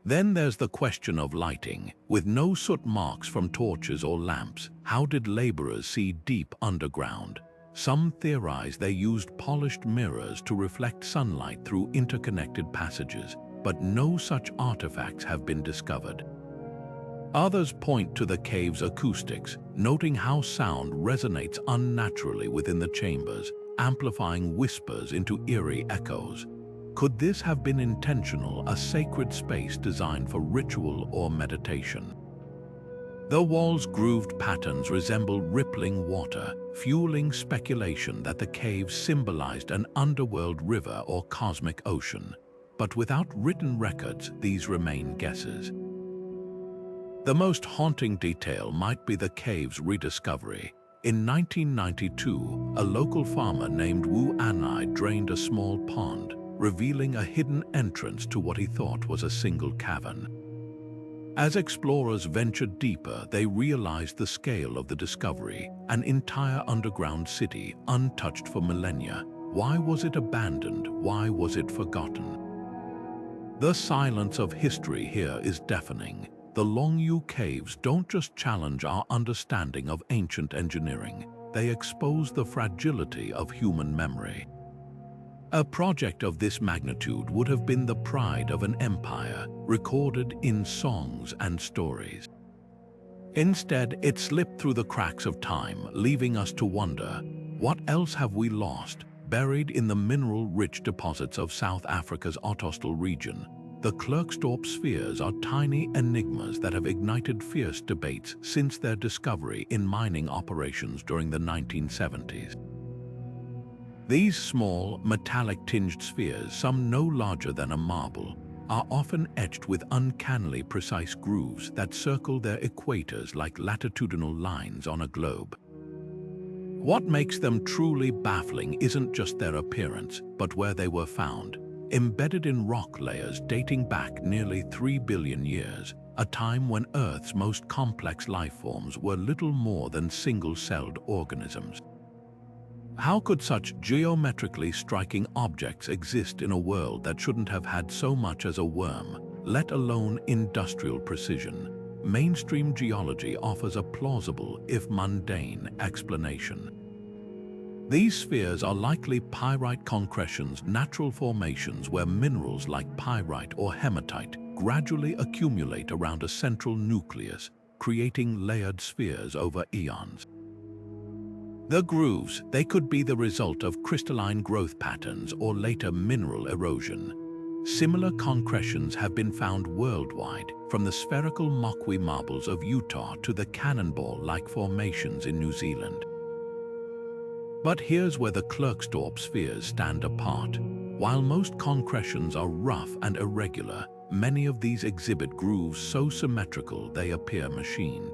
Then there's the question of lighting. With no soot marks from torches or lamps, how did laborers see deep underground? Some theorize they used polished mirrors to reflect sunlight through interconnected passages, but no such artifacts have been discovered. Others point to the cave's acoustics, noting how sound resonates unnaturally within the chambers, amplifying whispers into eerie echoes. Could this have been intentional, a sacred space designed for ritual or meditation? The walls' grooved patterns resemble rippling water, fueling speculation that the cave symbolized an underworld river or cosmic ocean. But without written records, these remain guesses. The most haunting detail might be the cave's rediscovery. In 1992, a local farmer named Wu Anai drained a small pond, revealing a hidden entrance to what he thought was a single cavern. As explorers ventured deeper, they realized the scale of the discovery, an entire underground city, untouched for millennia. Why was it abandoned? Why was it forgotten? The silence of history here is deafening. The Longyu caves don't just challenge our understanding of ancient engineering, they expose the fragility of human memory. A project of this magnitude would have been the pride of an empire, recorded in songs and stories. Instead, it slipped through the cracks of time, leaving us to wonder, what else have we lost? Buried in the mineral-rich deposits of South Africa's Ottosdal region, the Klerksdorp spheres are tiny enigmas that have ignited fierce debates since their discovery in mining operations during the 1970s. These small, metallic-tinged spheres, some no larger than a marble, are often etched with uncannily precise grooves that circle their equators like latitudinal lines on a globe. What makes them truly baffling isn't just their appearance, but where they were found. Embedded in rock layers dating back nearly 3 billion years, a time when Earth's most complex life forms were little more than single-celled organisms. How could such geometrically striking objects exist in a world that shouldn't have had so much as a worm, let alone industrial precision? Mainstream geology offers a plausible, if mundane, explanation. These spheres are likely pyrite concretions, natural formations where minerals like pyrite or hematite gradually accumulate around a central nucleus, creating layered spheres over eons. The grooves, they could be the result of crystalline growth patterns or later mineral erosion. Similar concretions have been found worldwide, from the spherical Mokwe marbles of Utah to the cannonball-like formations in New Zealand. But here's where the Klerksdorp spheres stand apart. While most concretions are rough and irregular, many of these exhibit grooves so symmetrical they appear machined.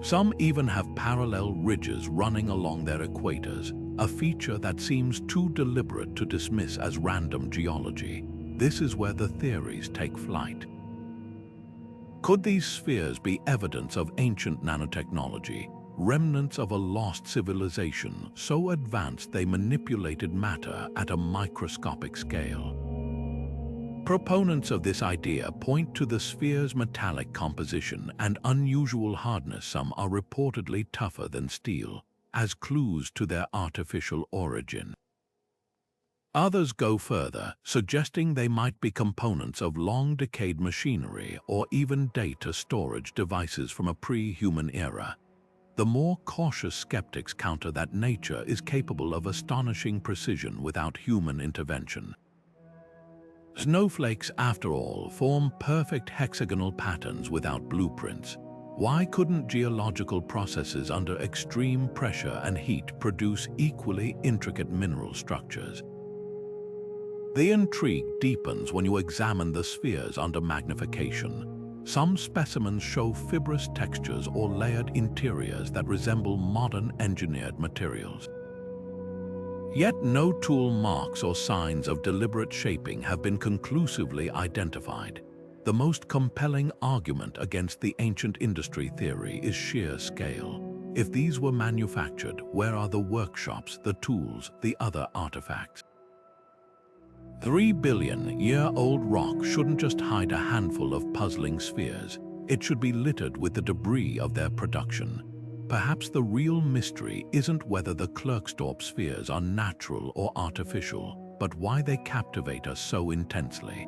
Some even have parallel ridges running along their equators, a feature that seems too deliberate to dismiss as random geology. This is where the theories take flight. Could these spheres be evidence of ancient nanotechnology, remnants of a lost civilization so advanced they manipulated matter at a microscopic scale? Proponents of this idea point to the sphere's metallic composition and unusual hardness. Some are reportedly tougher than steel, as clues to their artificial origin. Others go further, suggesting they might be components of long-decayed machinery or even data storage devices from a pre-human era. The more cautious skeptics counter that nature is capable of astonishing precision without human intervention. Snowflakes, after all, form perfect hexagonal patterns without blueprints. Why couldn't geological processes under extreme pressure and heat produce equally intricate mineral structures? The intrigue deepens when you examine the spheres under magnification. Some specimens show fibrous textures or layered interiors that resemble modern engineered materials. Yet no tool marks or signs of deliberate shaping have been conclusively identified. The most compelling argument against the ancient industry theory is sheer scale. If these were manufactured, where are the workshops, the tools, the other artifacts? 3-billion-year-old rock shouldn't just hide a handful of puzzling spheres. It should be littered with the debris of their production. Perhaps the real mystery isn't whether the Klerksdorp spheres are natural or artificial, but why they captivate us so intensely.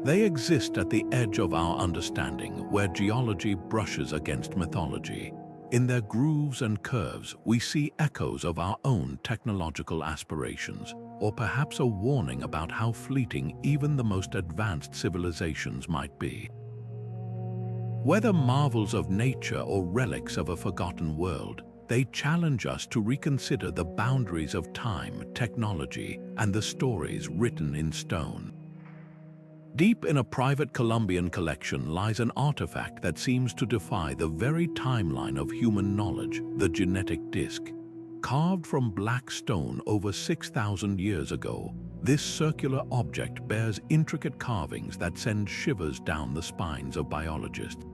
They exist at the edge of our understanding, where geology brushes against mythology. In their grooves and curves, we see echoes of our own technological aspirations, or perhaps a warning about how fleeting even the most advanced civilizations might be. Whether marvels of nature or relics of a forgotten world, they challenge us to reconsider the boundaries of time, technology, and the stories written in stone. Deep in a private Colombian collection lies an artifact that seems to defy the very timeline of human knowledge, the genetic disc. Carved from black stone over 6,000 years ago, this circular object bears intricate carvings that send shivers down the spines of biologists.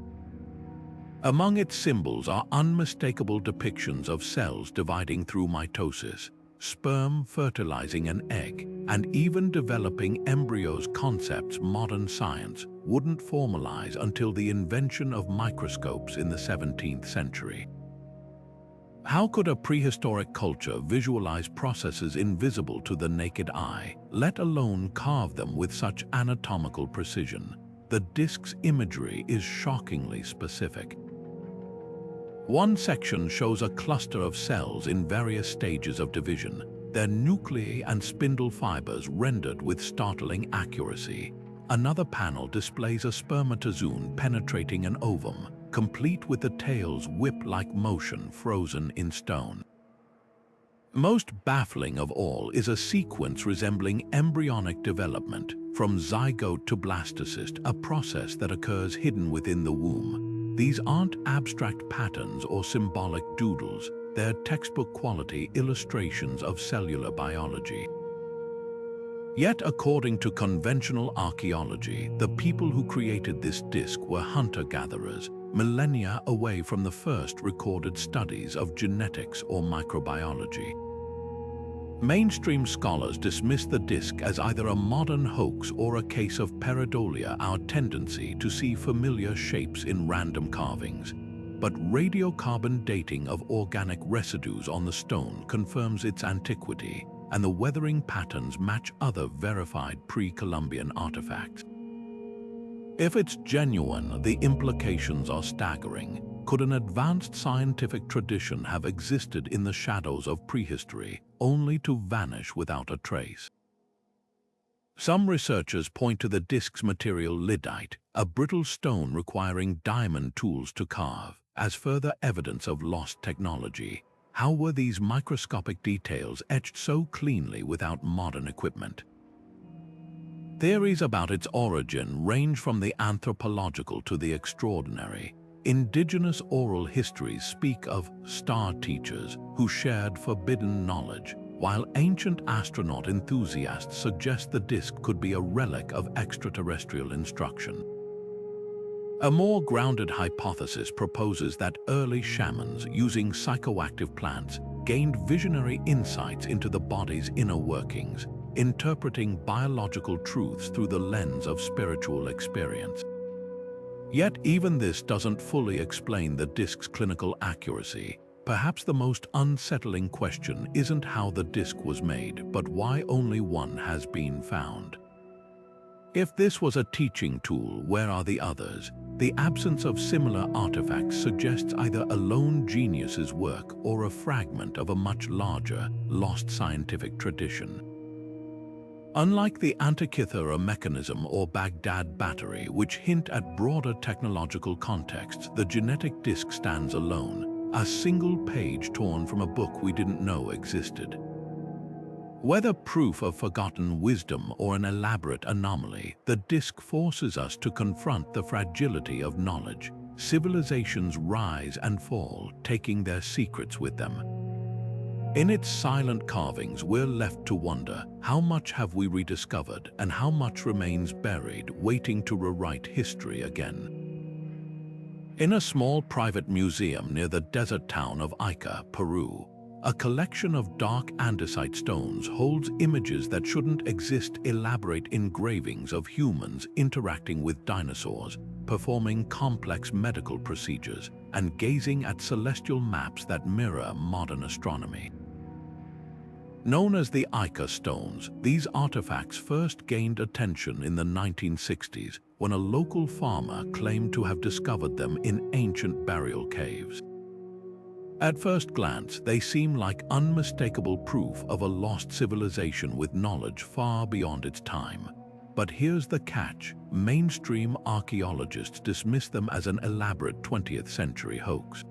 Among its symbols are unmistakable depictions of cells dividing through mitosis, sperm fertilizing an egg, and even developing embryos, concepts modern science wouldn't formalize until the invention of microscopes in the 17th century. How could a prehistoric culture visualize processes invisible to the naked eye, let alone carve them with such anatomical precision? The disc's imagery is shockingly specific. One section shows a cluster of cells in various stages of division, their nuclei and spindle fibers rendered with startling accuracy. Another panel displays a spermatozoon penetrating an ovum, complete with the tail's whip-like motion frozen in stone. Most baffling of all is a sequence resembling embryonic development, from zygote to blastocyst, a process that occurs hidden within the womb. These aren't abstract patterns or symbolic doodles, they're textbook-quality illustrations of cellular biology. Yet, according to conventional archaeology, the people who created this disc were hunter-gatherers, millennia away from the first recorded studies of genetics or microbiology. Mainstream scholars dismiss the disc as either a modern hoax or a case of pareidolia, our tendency to see familiar shapes in random carvings. But radiocarbon dating of organic residues on the stone confirms its antiquity, and the weathering patterns match other verified pre-Columbian artifacts. If it's genuine, the implications are staggering. Could an advanced scientific tradition have existed in the shadows of prehistory, only to vanish without a trace? Some researchers point to the disc's material lyddite, a brittle stone requiring diamond tools to carve, as further evidence of lost technology. How were these microscopic details etched so cleanly without modern equipment? Theories about its origin range from the anthropological to the extraordinary. Indigenous oral histories speak of star teachers who shared forbidden knowledge, while ancient astronaut enthusiasts suggest the disc could be a relic of extraterrestrial instruction. A more grounded hypothesis proposes that early shamans, using psychoactive plants, gained visionary insights into the body's inner workings, interpreting biological truths through the lens of spiritual experience. Yet even this doesn't fully explain the disc's clinical accuracy. Perhaps the most unsettling question isn't how the disc was made, but why only one has been found. If this was a teaching tool, where are the others? The absence of similar artifacts suggests either a lone genius's work or a fragment of a much larger, lost scientific tradition. Unlike the Antikythera Mechanism or Baghdad Battery, which hint at broader technological contexts, the genetic disc stands alone, a single page torn from a book we didn't know existed. Whether proof of forgotten wisdom or an elaborate anomaly, the disc forces us to confront the fragility of knowledge. Civilizations rise and fall, taking their secrets with them. In its silent carvings, we're left to wonder, how much have we rediscovered and how much remains buried, waiting to rewrite history again? In a small private museum near the desert town of Aiká, Peru, a collection of dark andesite stones holds images that shouldn't exist, elaborate engravings of humans interacting with dinosaurs, performing complex medical procedures, and gazing at celestial maps that mirror modern astronomy. Known as the Aiká stones, these artifacts first gained attention in the 1960s when a local farmer claimed to have discovered them in ancient burial caves. At first glance, they seem like unmistakable proof of a lost civilization with knowledge far beyond its time. But here's the catch: mainstream archaeologists dismiss them as an elaborate 20th century hoax.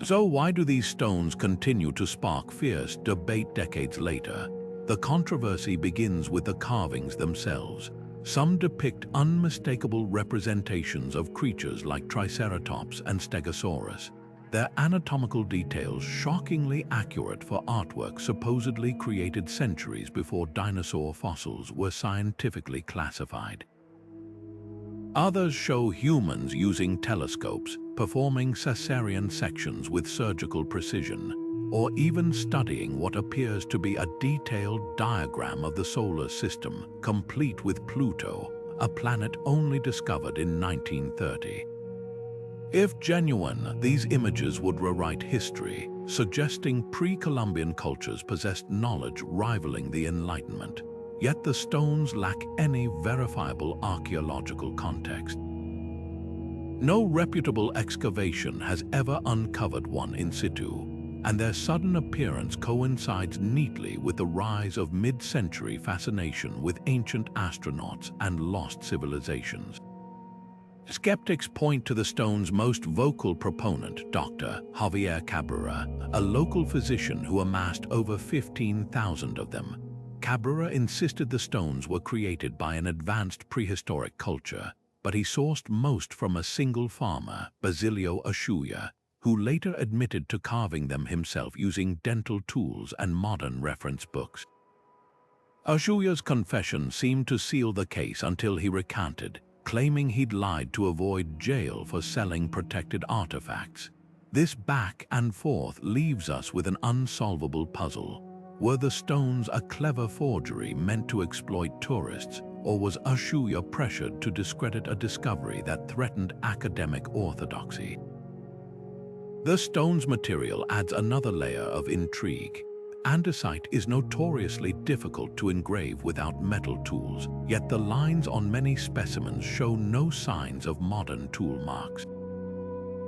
So why do these stones continue to spark fierce debate decades later? The controversy begins with the carvings themselves. Some depict unmistakable representations of creatures like Triceratops and Stegosaurus, their anatomical details shockingly accurate for artwork supposedly created centuries before dinosaur fossils were scientifically classified. Others show humans using telescopes, performing cesarean sections with surgical precision, or even studying what appears to be a detailed diagram of the solar system, complete with Pluto, a planet only discovered in 1930. If genuine, these images would rewrite history, suggesting pre-Columbian cultures possessed knowledge rivaling the Enlightenment. Yet the stones lack any verifiable archaeological context. No reputable excavation has ever uncovered one in situ, and their sudden appearance coincides neatly with the rise of mid-century fascination with ancient astronauts and lost civilizations. Skeptics point to the stone's most vocal proponent, Dr. Javier Cabrera, a local physician who amassed over 15,000 of them. Cabrera insisted the stones were created by an advanced prehistoric culture, but he sourced most from a single farmer, Basilio Ashuya, who later admitted to carving them himself using dental tools and modern reference books. Ashuya's confession seemed to seal the case until he recanted, claiming he'd lied to avoid jail for selling protected artifacts. This back and forth leaves us with an unsolvable puzzle. Were the stones a clever forgery meant to exploit tourists, or was Ashuya pressured to discredit a discovery that threatened academic orthodoxy? The stone's material adds another layer of intrigue. Andesite is notoriously difficult to engrave without metal tools, yet the lines on many specimens show no signs of modern tool marks.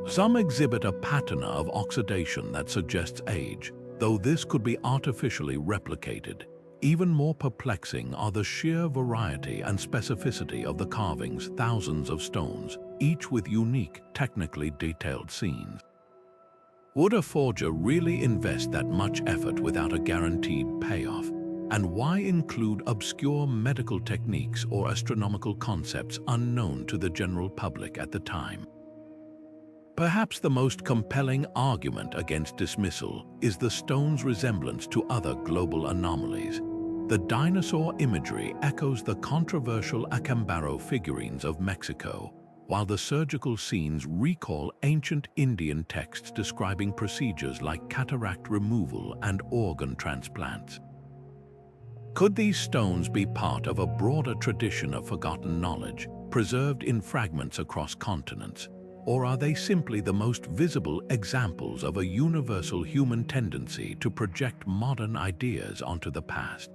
Some exhibit a patina of oxidation that suggests age, though this could be artificially replicated. Even more perplexing are the sheer variety and specificity of the carvings, thousands of stones, each with unique, technically detailed scenes. Would a forger really invest that much effort without a guaranteed payoff? And why include obscure medical techniques or astronomical concepts unknown to the general public at the time? Perhaps the most compelling argument against dismissal is the stone's resemblance to other global anomalies. The dinosaur imagery echoes the controversial Acambaro figurines of Mexico, while the surgical scenes recall ancient Indian texts describing procedures like cataract removal and organ transplants. Could these stones be part of a broader tradition of forgotten knowledge, preserved in fragments across continents? Or are they simply the most visible examples of a universal human tendency to project modern ideas onto the past?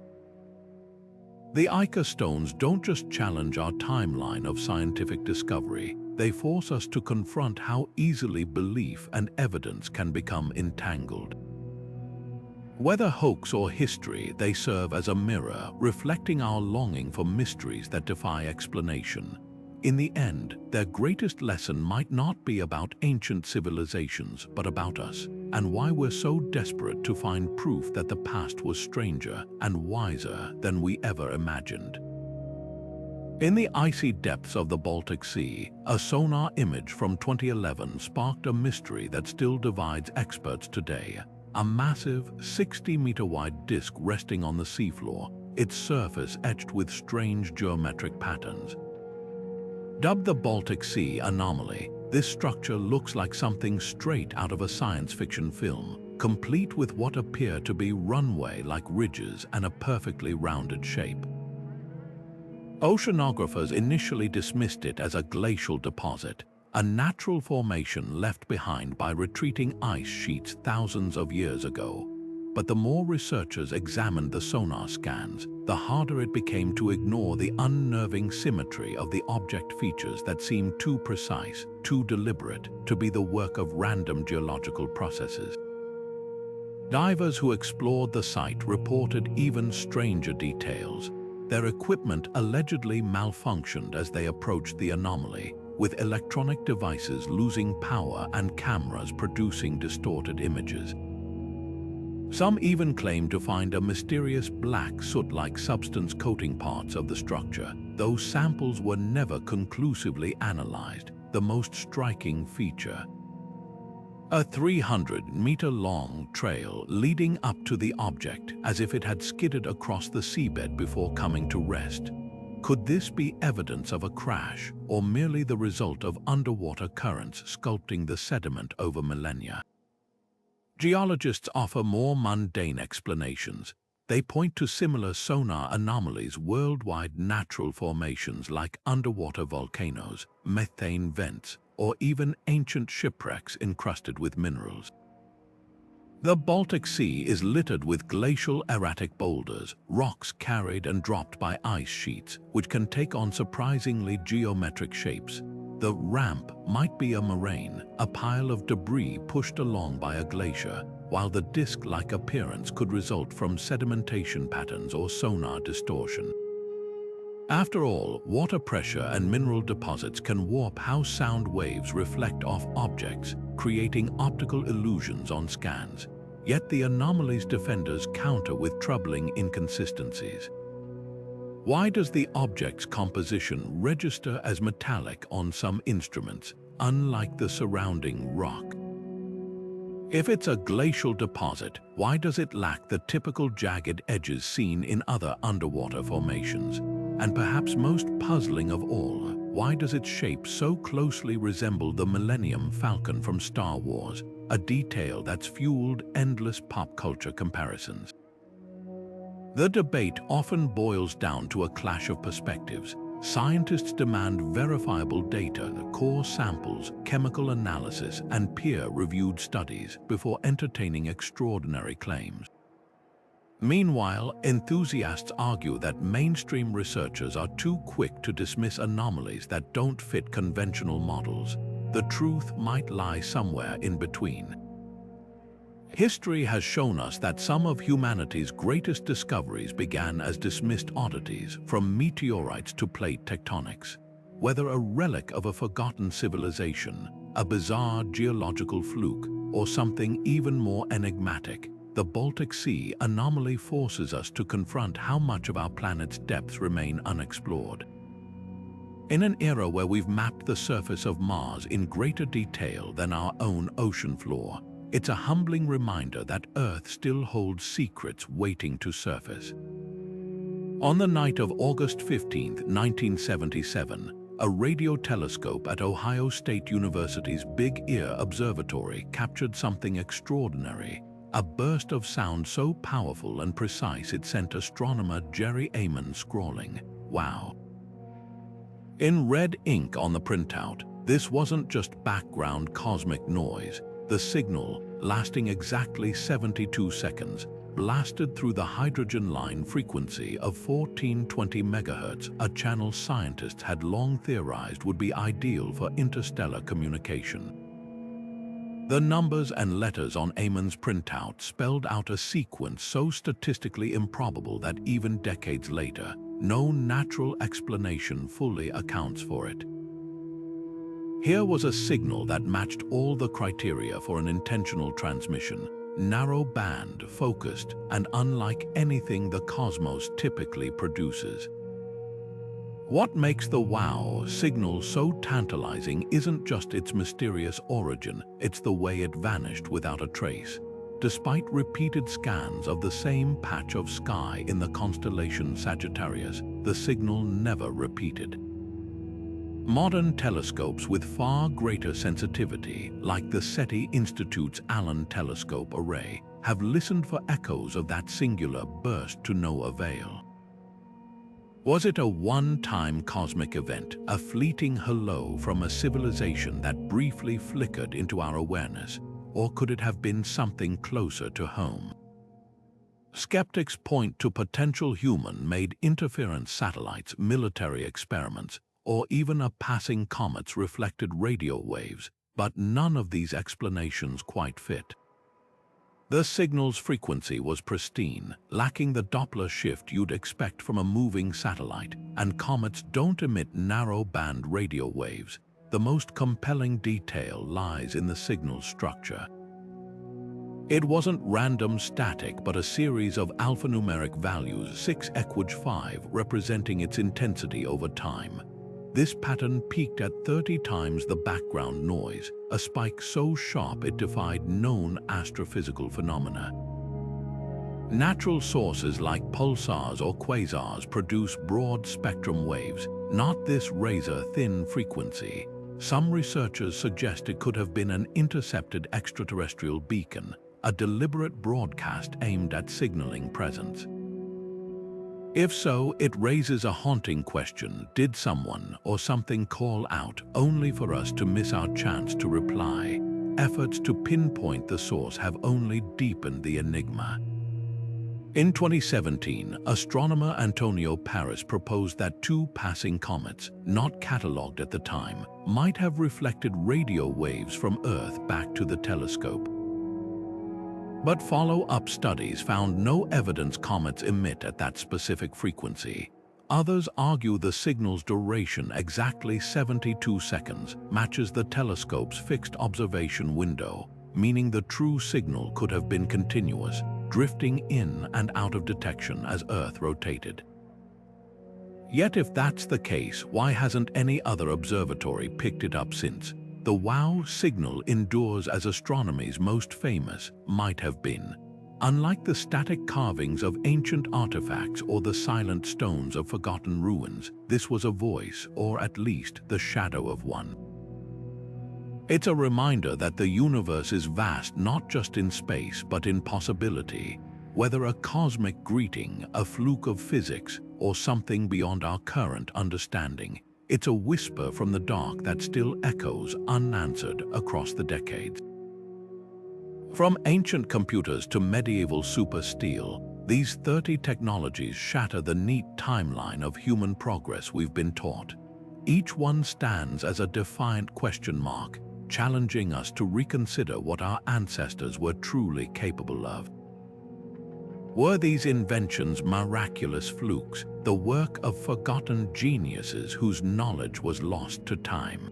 The Aiká stones don't just challenge our timeline of scientific discovery, they force us to confront how easily belief and evidence can become entangled. Whether hoax or history, they serve as a mirror, reflecting our longing for mysteries that defy explanation. In the end, their greatest lesson might not be about ancient civilizations, but about us, and why we're so desperate to find proof that the past was stranger and wiser than we ever imagined. In the icy depths of the Baltic Sea, a sonar image from 2011 sparked a mystery that still divides experts today. A massive, 60-meter-wide disk resting on the seafloor, its surface etched with strange geometric patterns. Dubbed the Baltic Sea Anomaly, this structure looks like something straight out of a science fiction film, complete with what appear to be runway-like ridges and a perfectly rounded shape. Oceanographers initially dismissed it as a glacial deposit, a natural formation left behind by retreating ice sheets thousands of years ago. But the more researchers examined the sonar scans, the harder it became to ignore the unnerving symmetry of the object features that seemed too precise, too deliberate, to be the work of random geological processes. Divers who explored the site reported even stranger details. Their equipment allegedly malfunctioned as they approached the anomaly, with electronic devices losing power and cameras producing distorted images. Some even claimed to find a mysterious black soot-like substance coating parts of the structure, though samples were never conclusively analyzed, the most striking feature. A 300-meter-long trail leading up to the object, as if it had skidded across the seabed before coming to rest. Could this be evidence of a crash, or merely the result of underwater currents sculpting the sediment over millennia? Geologists offer more mundane explanations. They point to similar sonar anomalies, worldwide natural formations like underwater volcanoes, methane vents, or even ancient shipwrecks encrusted with minerals. The Baltic Sea is littered with glacial erratic boulders, rocks carried and dropped by ice sheets, which can take on surprisingly geometric shapes. The ramp might be a moraine, a pile of debris pushed along by a glacier, while the disc-like appearance could result from sedimentation patterns or sonar distortion. After all, water pressure and mineral deposits can warp how sound waves reflect off objects, creating optical illusions on scans. Yet the anomaly's defenders counter with troubling inconsistencies. Why does the object's composition register as metallic on some instruments, unlike the surrounding rock? If it's a glacial deposit, why does it lack the typical jagged edges seen in other underwater formations? And perhaps most puzzling of all, why does its shape so closely resemble the Millennium Falcon from Star Wars, a detail that's fueled endless pop culture comparisons? The debate often boils down to a clash of perspectives. Scientists demand verifiable data, core samples, chemical analysis, and peer-reviewed studies before entertaining extraordinary claims. Meanwhile, enthusiasts argue that mainstream researchers are too quick to dismiss anomalies that don't fit conventional models. The truth might lie somewhere in between. History has shown us that some of humanity's greatest discoveries began as dismissed oddities, from meteorites to plate tectonics. Whether a relic of a forgotten civilization, a bizarre geological fluke, or something even more enigmatic, the Baltic Sea anomaly forces us to confront how much of our planet's depths remain unexplored. In an era where we've mapped the surface of Mars in greater detail than our own ocean floor, it's a humbling reminder that Earth still holds secrets waiting to surface. On the night of August 15, 1977, a radio telescope at Ohio State University's Big Ear Observatory captured something extraordinary. A burst of sound so powerful and precise it sent astronomer Jerry Amon scrawling, "Wow." In red ink on the printout, this wasn't just background cosmic noise. The signal, lasting exactly 72 seconds, blasted through the hydrogen line frequency of 1420 MHz, a channel scientists had long theorized would be ideal for interstellar communication. The numbers and letters on Amon's printout spelled out a sequence so statistically improbable that even decades later, no natural explanation fully accounts for it. Here was a signal that matched all the criteria for an intentional transmission: narrow band, focused, and unlike anything the cosmos typically produces. What makes the WOW signal so tantalizing isn't just its mysterious origin, it's the way it vanished without a trace. Despite repeated scans of the same patch of sky in the constellation Sagittarius, the signal never repeated. Modern telescopes with far greater sensitivity, like the SETI Institute's Allen Telescope Array, have listened for echoes of that singular burst to no avail. Was it a one-time cosmic event, a fleeting hello from a civilization that briefly flickered into our awareness, or could it have been something closer to home? Skeptics point to potential human-made interference satellites, military experiments, or even a passing comet's reflected radio waves, but none of these explanations quite fit. The signal's frequency was pristine, lacking the Doppler shift you'd expect from a moving satellite, and comets don't emit narrow-band radio waves. The most compelling detail lies in the signal's structure. It wasn't random static, but a series of alphanumeric values, 6 equage 5, representing its intensity over time. This pattern peaked at 30 times the background noise, a spike so sharp it defied known astrophysical phenomena. Natural sources like pulsars or quasars produce broad-spectrum waves, not this razor-thin frequency. Some researchers suggest it could have been an intercepted extraterrestrial beacon, a deliberate broadcast aimed at signaling presence. If so, it raises a haunting question: did someone or something call out only for us to miss our chance to reply? Efforts to pinpoint the source have only deepened the enigma. In 2017, astronomer Antonio Paris proposed that 2 passing comets, not catalogued at the time, might have reflected radio waves from Earth back to the telescope. But follow-up studies found no evidence comets emit at that specific frequency. Others argue the signal's duration, exactly 72 seconds, matches the telescope's fixed observation window, meaning the true signal could have been continuous, drifting in and out of detection as Earth rotated. Yet if that's the case, why hasn't any other observatory picked it up since? The Wow signal endures as astronomy's most famous might have been. Unlike the static carvings of ancient artifacts or the silent stones of forgotten ruins, this was a voice, or at least the shadow of one. It's a reminder that the universe is vast not just in space but in possibility. Whether a cosmic greeting, a fluke of physics, or something beyond our current understanding, it's a whisper from the dark that still echoes unanswered across the decades. From ancient computers to medieval super steel, these 30 technologies shatter the neat timeline of human progress we've been taught. Each one stands as a defiant question mark, challenging us to reconsider what our ancestors were truly capable of. Were these inventions miraculous flukes, the work of forgotten geniuses whose knowledge was lost to time?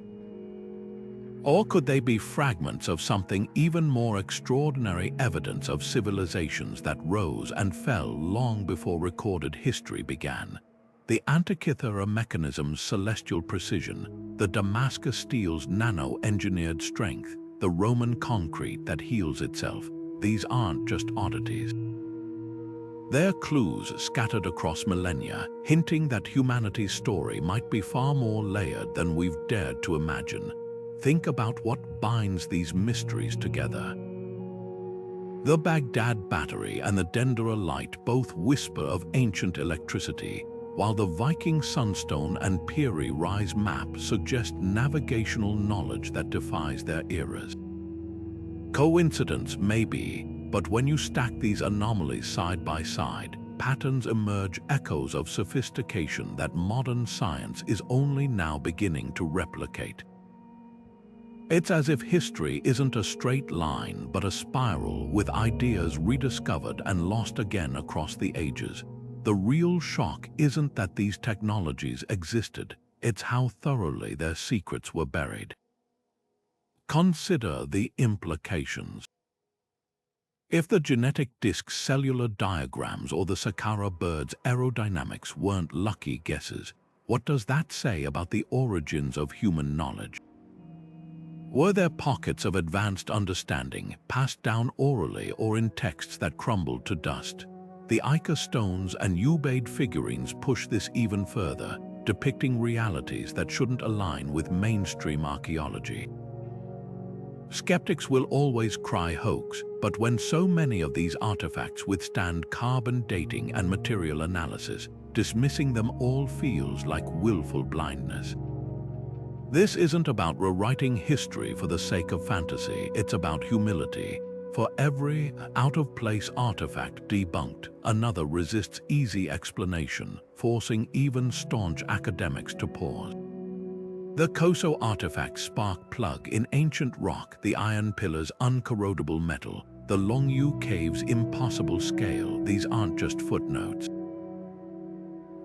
Or could they be fragments of something even more extraordinary, evidence of civilizations that rose and fell long before recorded history began? The Antikythera Mechanism's celestial precision, the Damascus steel's nano-engineered strength, the Roman concrete that heals itself, these aren't just oddities. They're clues scattered across millennia, hinting that humanity's story might be far more layered than we've dared to imagine. Think about what binds these mysteries together. The Baghdad Battery and the Dendera Light both whisper of ancient electricity, while the Viking Sunstone and Piri Reis map suggest navigational knowledge that defies their eras. Coincidence, maybe, but when you stack these anomalies side by side, patterns emerge, echoes of sophistication that modern science is only now beginning to replicate. It's as if history isn't a straight line, but a spiral with ideas rediscovered and lost again across the ages. The real shock isn't that these technologies existed, it's how thoroughly their secrets were buried. Consider the implications. If the genetic disk's cellular diagrams or the Sakara bird's aerodynamics weren't lucky guesses, what does that say about the origins of human knowledge? Were there pockets of advanced understanding passed down orally or in texts that crumbled to dust? The Aiká stones and Ubaid figurines push this even further, depicting realities that shouldn't align with mainstream archaeology. Skeptics will always cry hoax, but when so many of these artifacts withstand carbon dating and material analysis, dismissing them all feels like willful blindness. This isn't about rewriting history for the sake of fantasy, it's about humility. For every out-of-place artifact debunked, another resists easy explanation, forcing even staunch academics to pause. The Koso artifact's spark plug in ancient rock, the iron pillar's uncorrodable metal, the Longyu cave's impossible scale, these aren't just footnotes.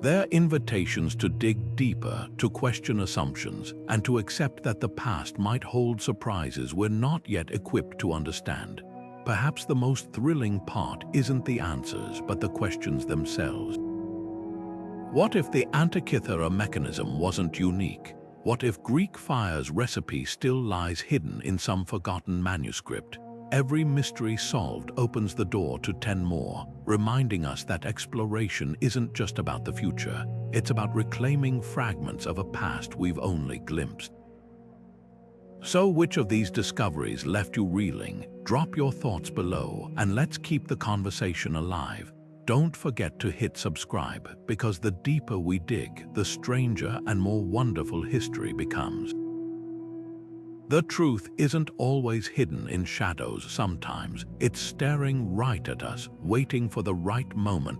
They're invitations to dig deeper, to question assumptions, and to accept that the past might hold surprises we're not yet equipped to understand. Perhaps the most thrilling part isn't the answers, but the questions themselves. What if the Antikythera mechanism wasn't unique? What if Greek fire's recipe still lies hidden in some forgotten manuscript? Every mystery solved opens the door to 10 more, reminding us that exploration isn't just about the future, it's about reclaiming fragments of a past we've only glimpsed. So which of these discoveries left you reeling? Drop your thoughts below and let's keep the conversation alive. Don't forget to hit subscribe, because the deeper we dig, the stranger and more wonderful history becomes. The truth isn't always hidden in shadows. Sometimes it's staring right at us, waiting for the right moment